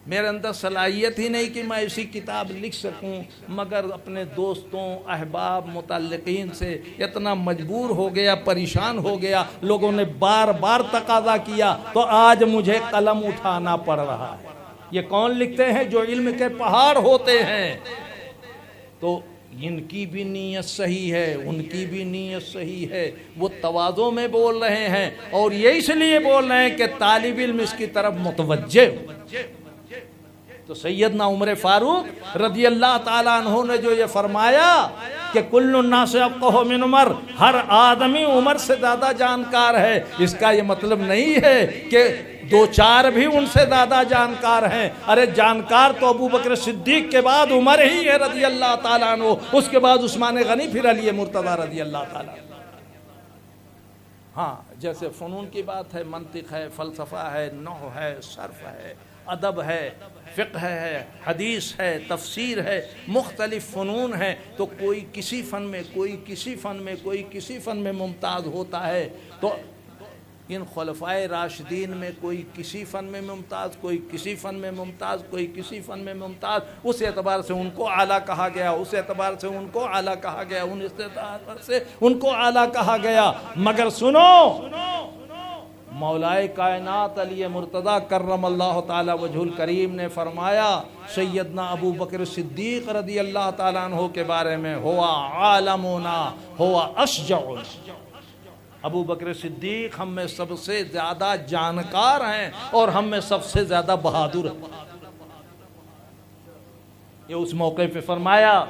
میرے اندر صلاحیت ہی نہیں کہ میں ایسی کتاب لکھ سکوں، مگر اپنے دوستوں، احباب، متعلقین سے اتنا مجبور ہو گیا، پریشان ہو گیا، لوگوں نے بار بار تقاضا کیا تو آج مجھے قلم اٹھانا پڑ رہا ہے۔ یہ کون لکھتے ہیں؟ جو علم کے پہاڑ ہوتے ہیں۔ تو ان کی بھی نیت صحیح ہے، ان کی بھی نیت صحیح ہے، وہ تواضع میں بول رہے ہیں، اور یہ اس لیے بول رہے ہیں کہ طالب علم اس کی طرف متوجہ ہو۔ تو سیدنا عمر فاروق رضی اللہ تعالیٰ عنہ نے جو یہ فرمایا کہ کل الناس افقہ من عمر، ہر آدمی عمر سے زیادہ جانکار ہے، اس کا یہ مطلب نہیں ہے کہ دو چار بھی ان سے زیادہ جانکار ہیں۔ ارے جانکار تو ابو بکر صدیق کے بعد عمر ہی ہے رضی اللہ تعالیٰ عنہ، اس کے بعد عثمان غنی، پھر علی مرتضیٰ رضی اللہ تعالیٰ عنہ۔ ہاں جیسے فنون کی بات ہے، منطق ہے، فلسفہ ہے، نحو ہے، صرف ہے، ادب ہے، فقہ ہے، حدیث ہے، تفسیر ہے، مختلف فنون ہیں، تو کوئی کسی فن میں، کوئی کسی فن میں، کوئی کسی فن میں ممتاز ہوتا ہے۔ تو ان خلفائے راشدین میں کوئی کسی فن میں ممتاز، کوئی کسی فن میں ممتاز، کوئی کسی فن میں ممتاز، اس اعتبار سے ان کو اعلیٰ کہا گیا، اس اعتبار سے ان کو اعلیٰ کہا گیا، اس اعتبار سے ان کو اعلیٰ کہا گیا۔ مگر سنو، مولا کائنات علی مرتضیٰ کرم اللہ تعالی وجہ الکریم نے فرمایا سیدنا ابو بکر صدیق رضی اللہ تعالیٰ عنہ کے بارے میں، ہوا عالمنا ہوا اشجعنا، ابو بکر صدیق ہم میں سب سے زیادہ جانکار ہیں اور ہم میں سب سے زیادہ بہادر ہیں۔ یہ اس موقع پہ فرمایا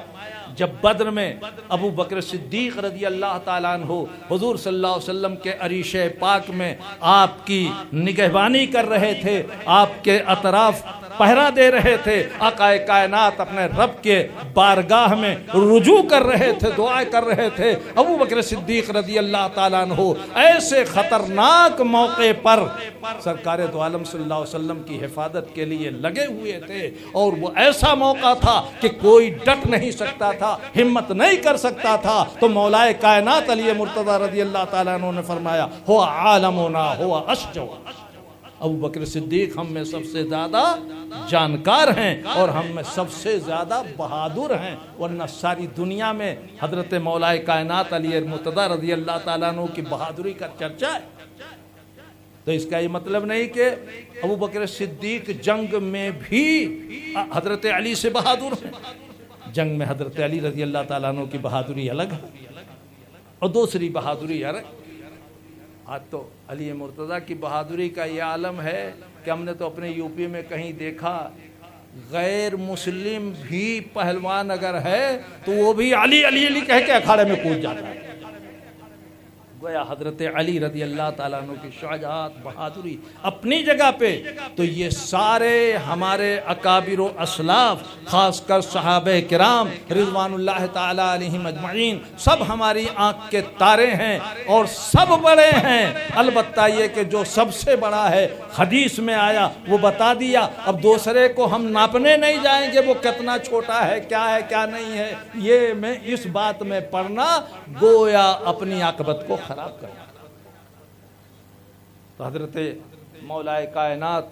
جب بدر میں ابو بکر صدیق رضی اللہ تعالیٰ عنہ حضور صلی اللہ علیہ وسلم کے عریشہ پاک میں آپ کی نگہبانی کر رہے تھے، آپ کے اطراف پہرا دے رہے تھے، آقا کائنات اپنے رب کے بارگاہ میں رجوع کر رہے تھے، دعائیں کر رہے تھے، ابو بکر صدیق رضی اللہ تعالیٰ عنہ ایسے خطرناک موقع پر سرکار دو عالم صلی اللہ علیہ وسلم کی حفاظت کے لیے لگے ہوئے تھے، اور وہ ایسا موقع تھا کہ کوئی ڈٹ نہیں سکتا تھا، ہمت نہیں کر سکتا تھا، تو مولا کائنات علی مرتضیٰ رضی اللہ تعالیٰ عنہ نے فرمایا ہوا عالمنا ہوا اشجعنا، ابو بکر صدیق ہم میں سب سے زیادہ جانکار ہیں اور ہم میں سب سے زیادہ بہادر ہیں، ورنہ ساری دنیا میں حضرت مولا کائنات علی مرتضیٰ رضی اللہ تعالیٰ عنہ کی بہادری کا چرچا ہے۔ تو اس کا یہ مطلب نہیں کہ ابو بکر صدیق جنگ میں بھی حضرت علی سے بہادر ہیں، جنگ میں حضرت علی رضی اللہ تعالیٰ عنہ کی بہادری الگ ہے اور دوسری بہادری الگ۔ آج تو علی مرتضیٰ کی بہادری کا یہ عالم ہے کہ ہم نے تو اپنے یو پی میں کہیں دیکھا، غیر مسلم بھی پہلوان اگر ہے تو وہ بھی علی علی علی کہہ کے اکھاڑے میں کود جاتا ہے۔ گویا حضرت علی رضی اللہ تعالیٰ عنہ کی شجاعت، بہادری اپنی جگہ پہ، تو یہ سارے ہمارے اکابر و اسلاف، خاص کر صحابہ کرام رضوان اللہ تعالیٰ علیہم اجمعین، سب ہماری آنکھ کے تارے ہیں اور سب بڑے ہیں، البتہ یہ کہ جو سب سے بڑا ہے حدیث میں آیا وہ بتا دیا، اب دوسرے کو ہم ناپنے نہیں جائیں گے وہ کتنا چھوٹا ہے، کیا نہیں ہے، یہ میں اس بات میں پڑھنا گویا اپنی عاقبت کو خراب کرنا۔ تو حضرت مولا کائنات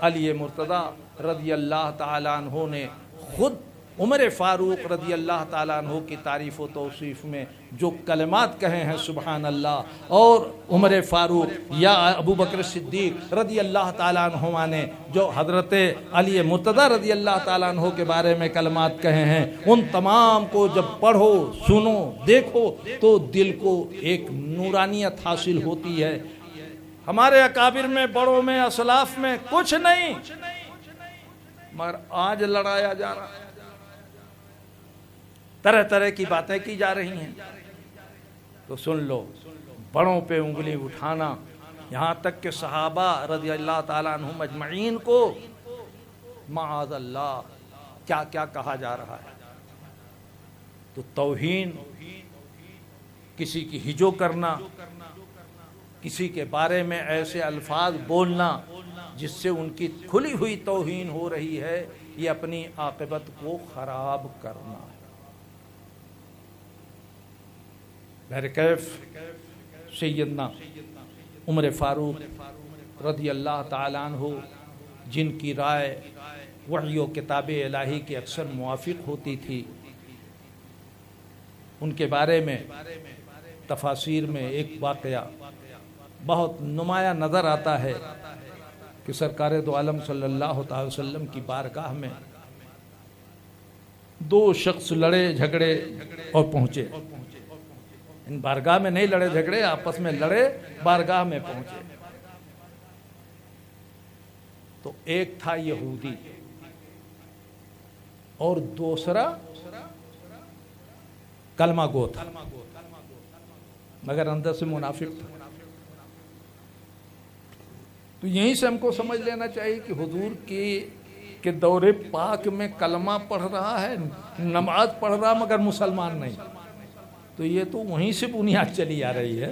علی مرتضیٰ رضی اللہ تعالیٰ عنہ نے خود عمر فاروق رضی اللہ تعالیٰ عنہ کی تعریف و توصیف میں جو کلمات کہے ہیں سبحان اللہ، اور عمر فاروق یا ابو بکر صدیق رضی اللہ تعالیٰ عنہما نے جو حضرت علی مرتضیٰ رضی اللہ تعالیٰ عنہ کے بارے میں کلمات کہے ہیں، ان تمام کو جب پڑھو، سنو، دیکھو تو دل کو ایک نورانیت حاصل ہوتی ہے۔ ہمارے اکابر میں، بڑوں میں، اسلاف میں کچھ نہیں، مگر آج لڑایا جا رہا ہے، طرح طرح کی باتیں کی جا رہی ہیں۔ تو سن لو، بڑوں پہ انگلی اٹھانا، یہاں تک کہ صحابہ رضی اللہ تعالیٰ عنہم اجمعین کو معاذ اللہ کیا کیا کہا جا رہا ہے، تو توہین، کسی کی ہجو کرنا، کسی کے بارے میں ایسے الفاظ بولنا جس سے ان کی کھلی ہوئی توہین ہو رہی ہے، یہ اپنی عاقبت کو خراب کرنا ہے۔ بہرکیف سیدنا عمر فاروق رضی اللہ تعالیٰ عنہ، جن کی رائے وحی و کتاب الہی کے اکثر موافق ہوتی تھی، ان کے بارے میں تفاسیر میں ایک واقعہ بہت نمایاں نظر آتا ہے کہ سرکار دو عالم صلی اللہ علیہ وسلم کی بارگاہ میں دو شخص لڑے جھگڑے اور پہنچے، ان بارگاہ میں نہیں لڑے جھگڑے، آپس میں لڑے، بارگاہ میں پہنچے، تو ایک تھا یہودی اور دوسرا کلمہ گو تھا مگر اندر سے منافق تھا. تو یہیں سے ہم کو سمجھ لینا چاہیے کہ حضور کے دور پاک میں کلمہ پڑھ رہا ہے، نماز پڑھ رہا مگر مسلمان نہیں. تو یہ تو وہیں سے بنیاد چلی آ رہی ہے.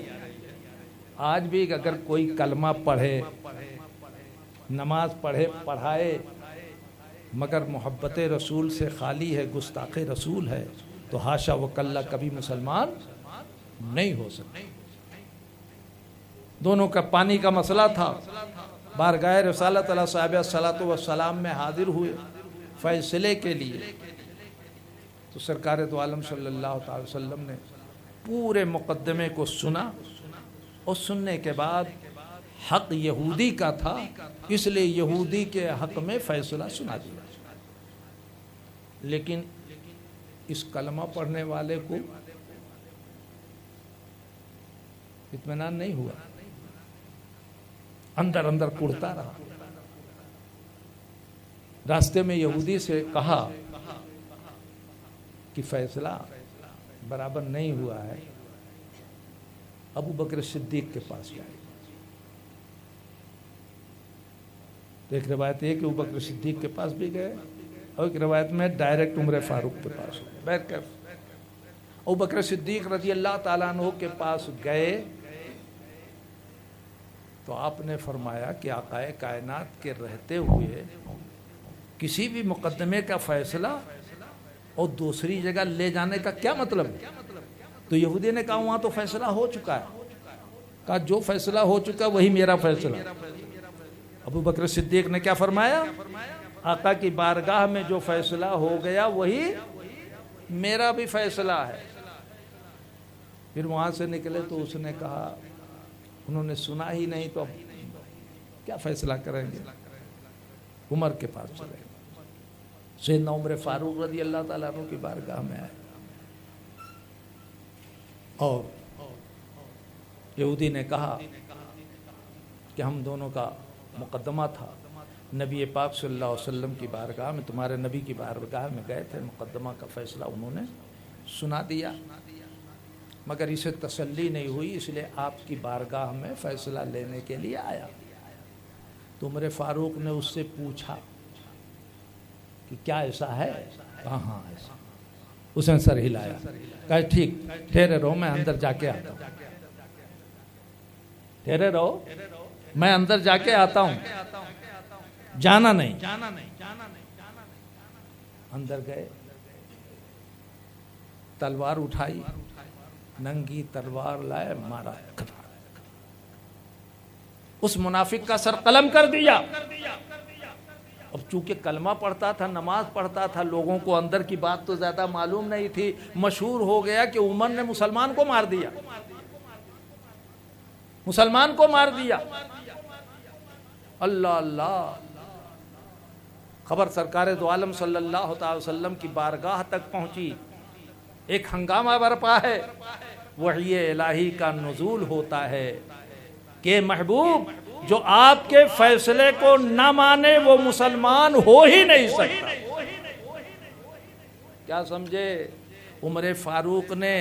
آج بھی اگر کوئی کلمہ پڑھے، نماز پڑھے، پڑھائے مگر محبت رسول سے خالی ہے، گستاخ رسول ہے، تو حاشا و کلا کبھی مسلمان نہیں ہو سکتا. دونوں کا پانی کا مسئلہ تھا. بارگاہ رسالت علیہ صاحب الصلاۃ والسلام میں حاضر ہوئے فیصلے کے لیے. تو سرکار دو عالم صلی اللہ تعالی وسلم نے پورے مقدمے کو سنا، اور سننے کے بعد حق یہودی کا تھا، اس لیے یہودی کے حق میں فیصلہ سنا دیا. لیکن اس کلمہ پڑھنے والے کو اطمینان نہیں ہوا، اندر اندر کڑتا رہا. راستے میں یہودی سے کہا کہ فیصلہ برابر نہیں ہوا ہے، ابو بکر صدیق کے پاس جائے. تو ایک روایت یہ کہ ابو بکر صدیق کے پاس بھی گئے، اور ایک روایت میں ڈائریکٹ عمر فاروق کے پاس گئے. ابو بکر صدیق رضی اللہ تعالیٰ عنہ کے پاس گئے تو آپ نے فرمایا کہ آقا کائنات کے رہتے ہوئے کسی بھی مقدمے کا فیصلہ اور دوسری جگہ لے جانے کا کیا مطلب ہے؟ تو یہودی نے کہا وہاں تو فیصلہ ہو چکا ہے. کہا جو فیصلہ ہو چکا وہی میرا فیصلہ. ابو بکر صدیق نے کیا فرمایا؟ آقا کی بارگاہ میں جو فیصلہ ہو گیا وہی میرا بھی فیصلہ ہے. پھر وہاں سے نکلے تو اس نے کہا انہوں نے سنا ہی نہیں تو اب کیا فیصلہ کریں گے. عمر کے پاس چلے گئے. سیدنا عمر فاروق رضی اللہ تعالیٰ عنہ کی بارگاہ میں آئے، اور یہودی نے کہا کہ ہم دونوں کا مقدمہ تھا، نبی پاک صلی اللہ علیہ وسلم کی بارگاہ میں، تمہارے نبی کی بارگاہ میں گئے تھے، مقدمہ کا فیصلہ انہوں نے سنا دیا، مگر اسے تسلی نہیں ہوئی، اس لیے آپ کی بارگاہ میں فیصلہ لینے کے لیے آیا. تو عمر فاروق نے اس سے پوچھا کہ کیا ایسا ہے؟ کہا ہاں ایسا. اس نے سر ہلایا، کہا ٹھیک ٹھہرے رہو میں اندر جا کے آتا ہوں. ٹھہرے رہو میں اندر جا کے آتا ہوں، جانا نہیں. اندر گئے، تلوار اٹھائی، ننگی تلوار لائے، مارا، اس منافق کا سر قلم کر دیا. اب چونکہ کلمہ پڑھتا تھا، نماز پڑھتا تھا، لوگوں کو اندر کی بات تو زیادہ معلوم نہیں تھی، مشہور ہو گیا کہ عمر نے مسلمان کو مار دیا، مسلمان کو مار دیا. اللہ اللہ، خبر سرکار دو عالم صلی اللہ تعالی وسلم کی بارگاہ تک پہنچی. ایک ہنگامہ برپا ہے، وحی الہی کا نزول ہوتا ہے کہ محبوب جو آپ کے فیصلے کو نہ مانے وہ مسلمان ہو ہی نہیں سکتا. کیا سمجھے؟ عمر فاروق نے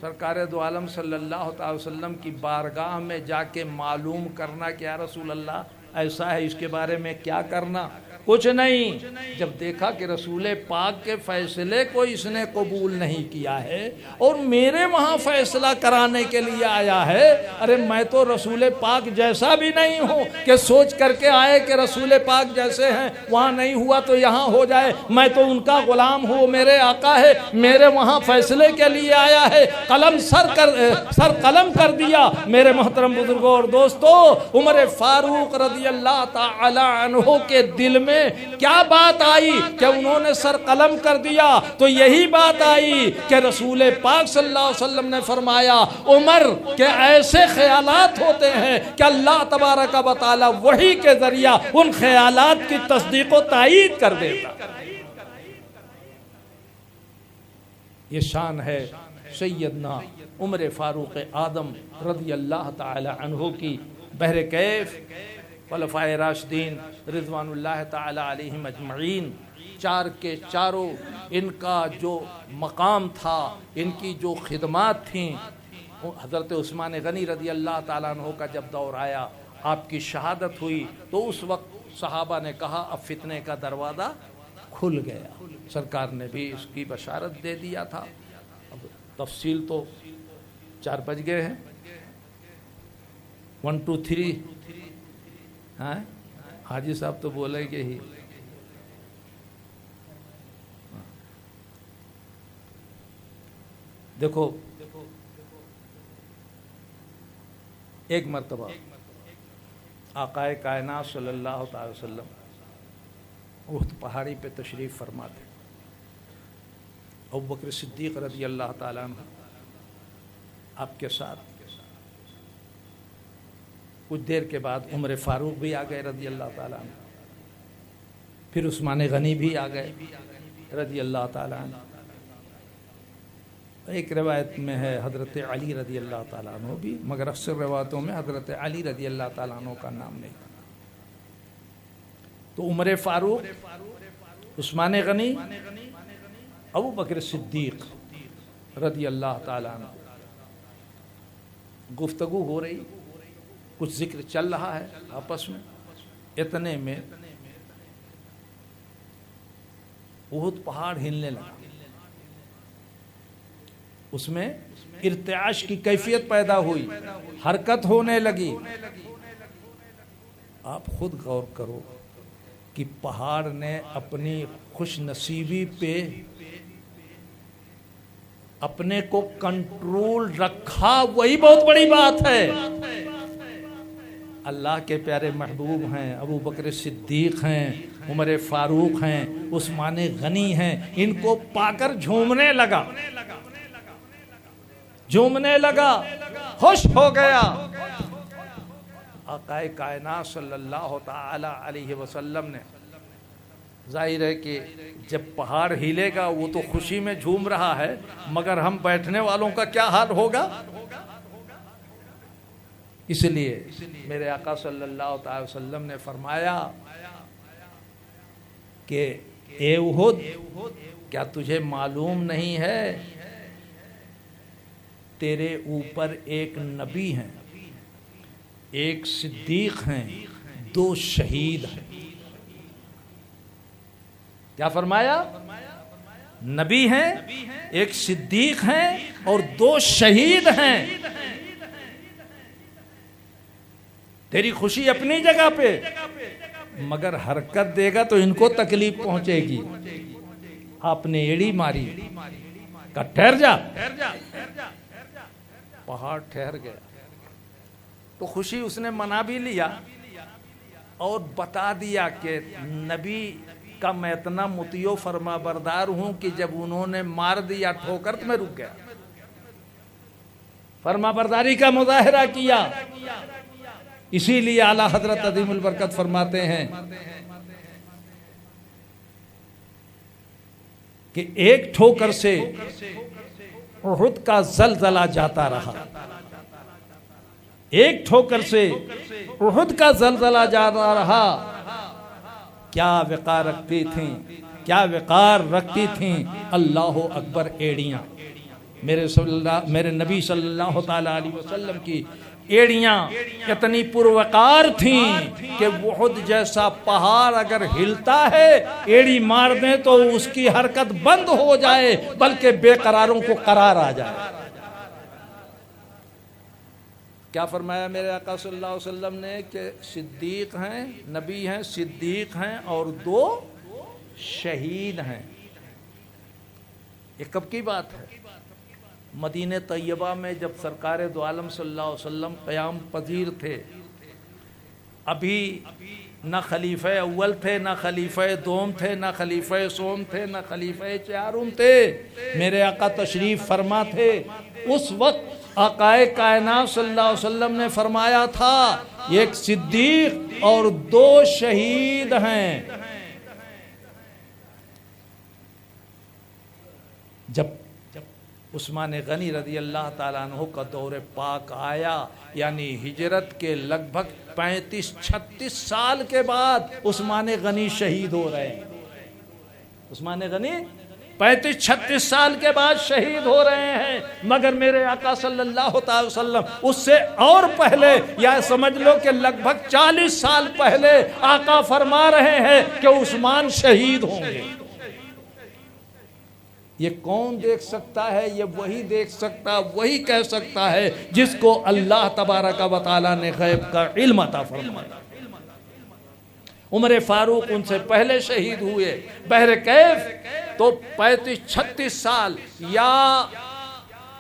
سرکار دو عالم صلی اللہ تعالی وسلم کی بارگاہ میں جا کے معلوم کرنا کہ یا رسول اللہ ایسا ہے، اس کے بارے میں کیا کرنا؟ کچھ نہیں. جب دیکھا کہ رسول پاک کے فیصلے کو اس نے قبول نہیں کیا ہے اور میرے وہاں فیصلہ کرانے کے لیے آیا ہے، ارے میں تو رسول پاک جیسا بھی نہیں ہوں کہ سوچ کر کے آئے کہ رسول پاک جیسے ہیں وہاں نہیں ہوا تو یہاں ہو جائے. میں تو ان کا غلام ہوں، میرے آقا ہے، میرے وہاں فیصلے کے لیے آیا ہے. قلم سر قلم کر دیا. میرے محترم بزرگوں اور دوستو، عمر فاروق رضی اللہ تعالی عنہ کے دل میں کیا بات آئی کہ انہوں نے سر قلم کر دیا؟ تو یہی بات آئی کہ رسول پاک صلی اللہ علیہ وسلم نے فرمایا عمر کہ ایسے خیالات ہوتے ہیں کہ اللہ تبارک و تعالی وحی کے ذریعہ ان خیالات کی تصدیق و تائید کر دیتا. یہ شان ہے سیدنا عمر فاروق اعظم رضی اللہ تعالی عنہ کی. بہرکیف خلفائے راشدین رضوان اللہ تعالی علیہم اجمعین چار کے چاروں ان کا جو مقام تھا، ان کی جو خدمات تھیں، حضرت عثمان غنی رضی اللہ تعالیٰ عنہ کا جب دور آیا، آپ کی شہادت ہوئی، تو اس وقت صحابہ نے کہا اب فتنے کا دروازہ کھل گیا۔ سرکار نے بھی اس کی بشارت دے دیا تھا۔ اب تفصیل تو 4 بج گئے ہیں، 1 2 3 ہاں حاجی صاحب تو بولے گے ہی۔ دیکھو ایک مرتبہ آقائے کائنات صلی اللہ تعالی وسلم احد پہاڑی پہ تشریف فرما تھے۔ ابوبکر صدیق رضی اللہ تعالیٰ عنہ آپ کے ساتھ، کچھ دیر کے بعد عمر فاروق بھی آ گئے رضی اللہ تعالیٰ عنہ، پھر عثمان غنی بھی آ گئے رضی اللہ تعالیٰ عنہ۔ ایک روایت میں ہے حضرت علی رضی اللہ تعالیٰ عنہ بھی، مگر اکثر روایتوں میں حضرت علی رضی اللہ تعالیٰ عنہ کا نام نہیں تھا۔ تو عمر فاروق، عثمان غنی، ابوبکر صدیق رضی اللہ تعالیٰ عنہ، گفتگو ہو رہی، کچھ ذکر چل رہا ہے آپس میں۔ اتنے میں احد پہاڑ ہلنے لگا، اس میں ارتعاش کی کیفیت پیدا ہوئی، حرکت ہونے لگی۔ آپ خود غور کرو کہ پہاڑ نے اپنی خوش نصیبی پہ اپنے کو کنٹرول رکھا، وہی بہت بڑی بات ہے۔ اللہ کے پیارے محبوب ہیں، ابو بکر صدیق ہیں، عمر فاروق ہیں، عثمان غنی ہیں، ان کو پا کر جھومنے لگا، جھومنے لگا، خوش ہو گیا۔ آقائے کائنات صلی اللہ تعالی علیہ وسلم نے، ظاہر ہے کہ جب پہاڑ ہلے گا وہ تو خوشی میں جھوم رہا ہے، مگر ہم بیٹھنے والوں کا کیا حال ہوگا؟ اس لیے میرے آقا صلی اللہ تعالی وسلم نے فرمایا کہ اے احد، کیا تجھے معلوم نہیں ہے تیرے اوپر ایک نبی ہیں، ایک صدیق ہیں، 2 شہید ہیں؟ کیا فرمایا؟ نبی ہیں، ایک صدیق ہیں اور 2 شہید ہیں۔ تیری خوشی اپنی جگہ پہ، مگر حرکت دے گا تو ان کو تکلیف پہنچے گی۔ آپ نے ایڑی ماری، کہا ٹھہر جا، پہاڑ ٹھہر گیا۔ تو خوشی اس نے منا بھی لیا اور بتا دیا کہ نبی کا میں اتنا مطیع و فرما بردار ہوں کہ جب انہوں نے مار دیا ٹھوکر تو میں رک گیا، فرما برداری کا مظاہرہ کیا۔ اسی لیے اعلیٰ حضرت عظیم البرکت فرماتے ہیں کہ ایک ٹھوکر سے احد کا زلزلہ جاتا رہا، ایک ٹھوکر سے احد کا زلزلہ جاتا رہا۔ کیا وقار رکھتی تھیں، کیا وقار رکھتی تھیں، اللہ اکبر ایڑیاں۔ میرے نبی صلی اللہ تعالی علیہ وسلم کی ایڑیاں اتنی پروقار تھیں کہ احد جیسا پہاڑ اگر ہلتا ہے، ایڑی مار دیں تو اس کی حرکت بند ہو جائے، بلکہ بے قراروں کو قرار آ جائے۔ کیا فرمایا میرے آقا صلی اللہ علیہ وسلم نے کہ صدیق ہیں، نبی ہیں، صدیق ہیں اور 2 شہید ہیں۔ یہ کب کی بات ہے؟ مدینہ طیبہ میں جب سرکار دو عالم صلی اللہ علیہ وسلم قیام پذیر تھے، ابھی نہ خلیفہ اول تھے، نہ خلیفہ دوم تھے، نہ خلیفہ سوم تھے، نہ خلیفہ چہارم تھے، میرے آقا تشریف فرما تھے۔ اس وقت آقائے کائنات صلی اللہ علیہ وسلم نے فرمایا تھا ایک صدیق اور 2 شہید ہیں۔ جب عثمان غنی رضی اللہ تعالیٰ عنہ کا دور پاک آیا، یعنی ہجرت کے لگ بھگ 35-36 سال کے بعد عثمان غنی شہید ہو رہے ہیں۔ عثمان غنی 35-36 سال کے بعد شہید ہو رہے ہیں، مگر میرے آقا صلی اللہ تعالی وسلم اس سے اور پہلے، یا سمجھ لو کہ لگ بھگ 40 سال پہلے آقا فرما رہے ہیں کہ عثمان شہید ہوں گے۔ یہ کون دیکھ سکتا ہے؟ یہ وہی دیکھ سکتا، وہی کہہ سکتا ہے جس کو اللہ تبارک و تعالی نے غیب کا علم عطا فرمایا۔ عمر فاروق ان سے پہلے شہید ہوئے، بہر کیف تو 35-36 سال یا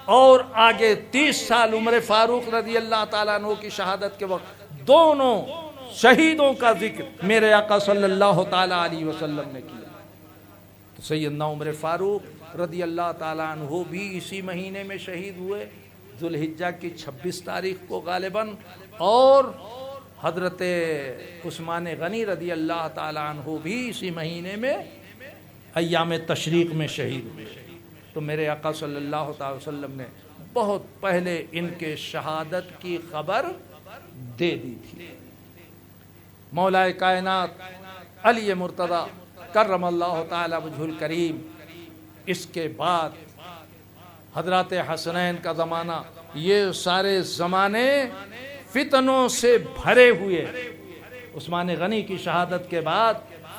اور آگے 30 سال عمر فاروق رضی اللہ تعالیٰ عنہ کی شہادت کے وقت دونوں شہیدوں کا ذکر میرے آقا صلی اللہ تعالیٰ علیہ وسلم نے کیا۔ تو سیدنا عمر فاروق رضی اللہ تعالیٰ عنہ بھی اسی مہینے میں شہید ہوئے، ذوالحجہ کی 26 تاریخ کو غالباً، اور حضرت عثمان غنی رضی اللہ تعالیٰ عنہ بھی اسی مہینے میں ایام تشریق میں شہید ہوئے۔ تو میرے آقا صلی اللہ تعالی وسلم نے بہت پہلے ان کے شہادت کی خبر دے دی تھی۔ مولا کائنات علی مرتضیٰ کرم اللہ تعالی وجہ الکریم، اس کے بعد حضرات حسنین کا زمانہ، یہ سارے زمانے فتنوں سے بھرے ہوئے۔ عثمان غنی کی شہادت کے بعد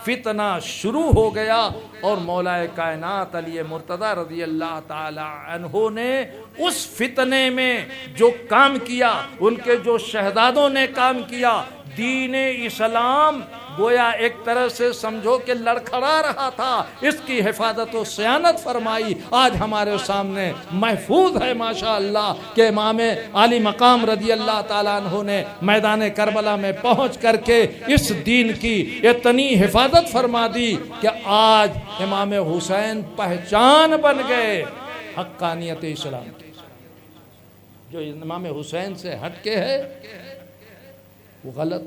فتنہ شروع ہو گیا، اور مولا کائنات علی مرتضیٰ رضی اللہ تعالی عنہ نے اس فتنے میں جو کام کیا، ان کے جو شہزادوں نے کام کیا، دین اسلام گویا ایک طرح سے سمجھو کہ لڑکھڑا رہا تھا، اس کی حفاظت و صیانت فرمائی۔ آج ہمارے سامنے محفوظ ہے ماشاءاللہ کہ امام عالی مقام رضی اللہ تعالیٰ عنہ نے میدان کربلا میں پہنچ کر کے اس دین کی اتنی حفاظت فرما دی کہ آج امام حسین پہچان بن گئے حقانیت اسلام کی۔ جو امام حسین سے ہٹ کے ہے وہ غلط،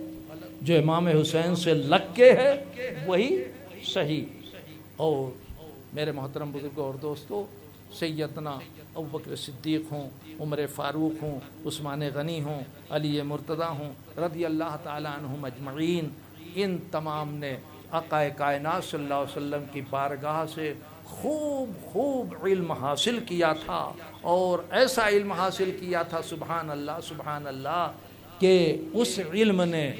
جو امام حسین سے لگ کے ہے وہی صحیح۔ اور میرے محترم بزرگوں اور دوستو، سیدنا ابوبکر صدیق ہوں، عمر فاروق ہوں، عثمان غنی ہوں، علی مرتضیٰ ہوں رضی اللہ تعالیٰ عنہم اجمعین، ان تمام نے آقا کائنات صلی اللہ علیہ وسلم کی بارگاہ سے خوب علم حاصل کیا تھا، اور ایسا علم حاصل کیا تھا سبحان اللہ سبحان اللہ کہ اس علم نے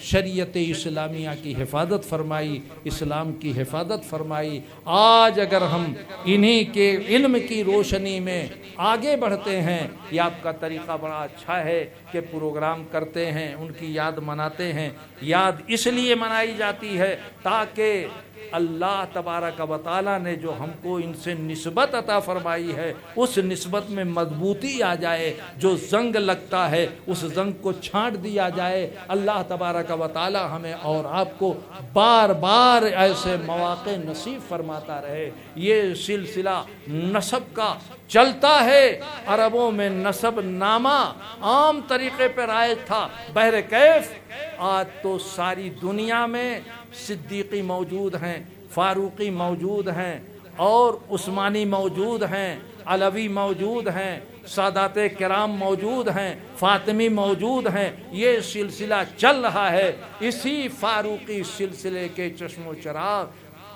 شریعت اسلامیہ کی حفاظت فرمائی، اسلام کی حفاظت فرمائی۔ آج اگر ہم انہی کے علم کی روشنی میں آگے بڑھتے ہیں، یہ آپ کا طریقہ بڑا اچھا ہے کہ پروگرام کرتے ہیں، ان کی یاد مناتے ہیں۔ یاد اس لیے منائی جاتی ہے تاکہ اللہ تبارک و تعالیٰ نے جو ہم کو ان سے نسبت عطا فرمائی ہے، اس نسبت میں مضبوطی آ جائے، جو زنگ لگتا ہے اس زنگ کو چھانٹ دیا جائے۔ اللہ تبارک و تعالیٰ ہمیں اور آپ کو بار بار ایسے مواقع نصیب فرماتا رہے۔ یہ سلسلہ نسب کا چلتا ہے، عربوں میں نسب نامہ عام طریقے پر رائج تھا، بہر کیف آج تو ساری دنیا میں صدیقی موجود ہیں، فاروقی موجود ہیں، اور عثمانی موجود ہیں، علوی موجود ہیں، سادات کرام موجود ہیں، فاطمی موجود ہیں۔ یہ سلسلہ چل رہا ہے۔ اسی فاروقی سلسلے کے چشم و چراغ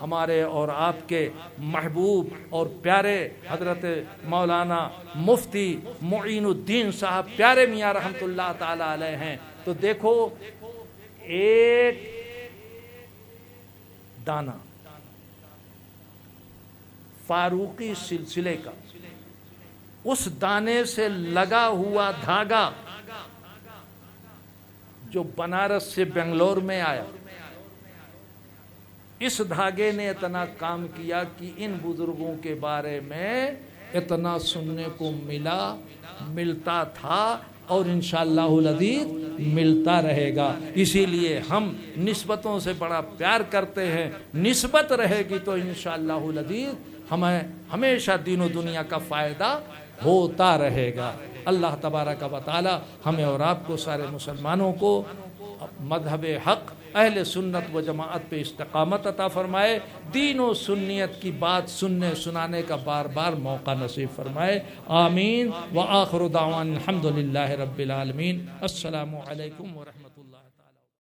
ہمارے اور آپ کے محبوب اور پیارے حضرت مولانا مفتی معین الدین صاحب پیارے میاں رحمۃ اللہ تعالی علیہ ہیں۔ تو دیکھو، ایک دانہ فاروقی سلسلے کا، اس دانے سے لگا ہوا دھاگا جو بنارس سے بنگلور میں آیا، اس دھاگے نے اتنا کام کیا کہ ان بزرگوں کے بارے میں اتنا سننے کو ملتا تھا، اور انشاءاللہ العزیز ملتا رہے گا۔ اسی لیے ہم نسبتوں سے بڑا پیار کرتے ہیں، نسبت رہے گی تو انشاءاللہ العزیز ہمیں ہمیشہ دین و دنیا کا فائدہ ہوتا رہے گا۔ اللہ تبارک و تعالی ہمیں اور آپ کو، سارے مسلمانوں کو، مذہب حق اہل سنت و جماعت پہ استقامت عطا فرمائے، دین و سنیت کی بات سننے سنانے کا بار بار موقع نصیب فرمائے۔ آمین۔ وآخر دعوان الحمدللہ رب العالمین۔ السلام علیکم ورحمۃ اللہ۔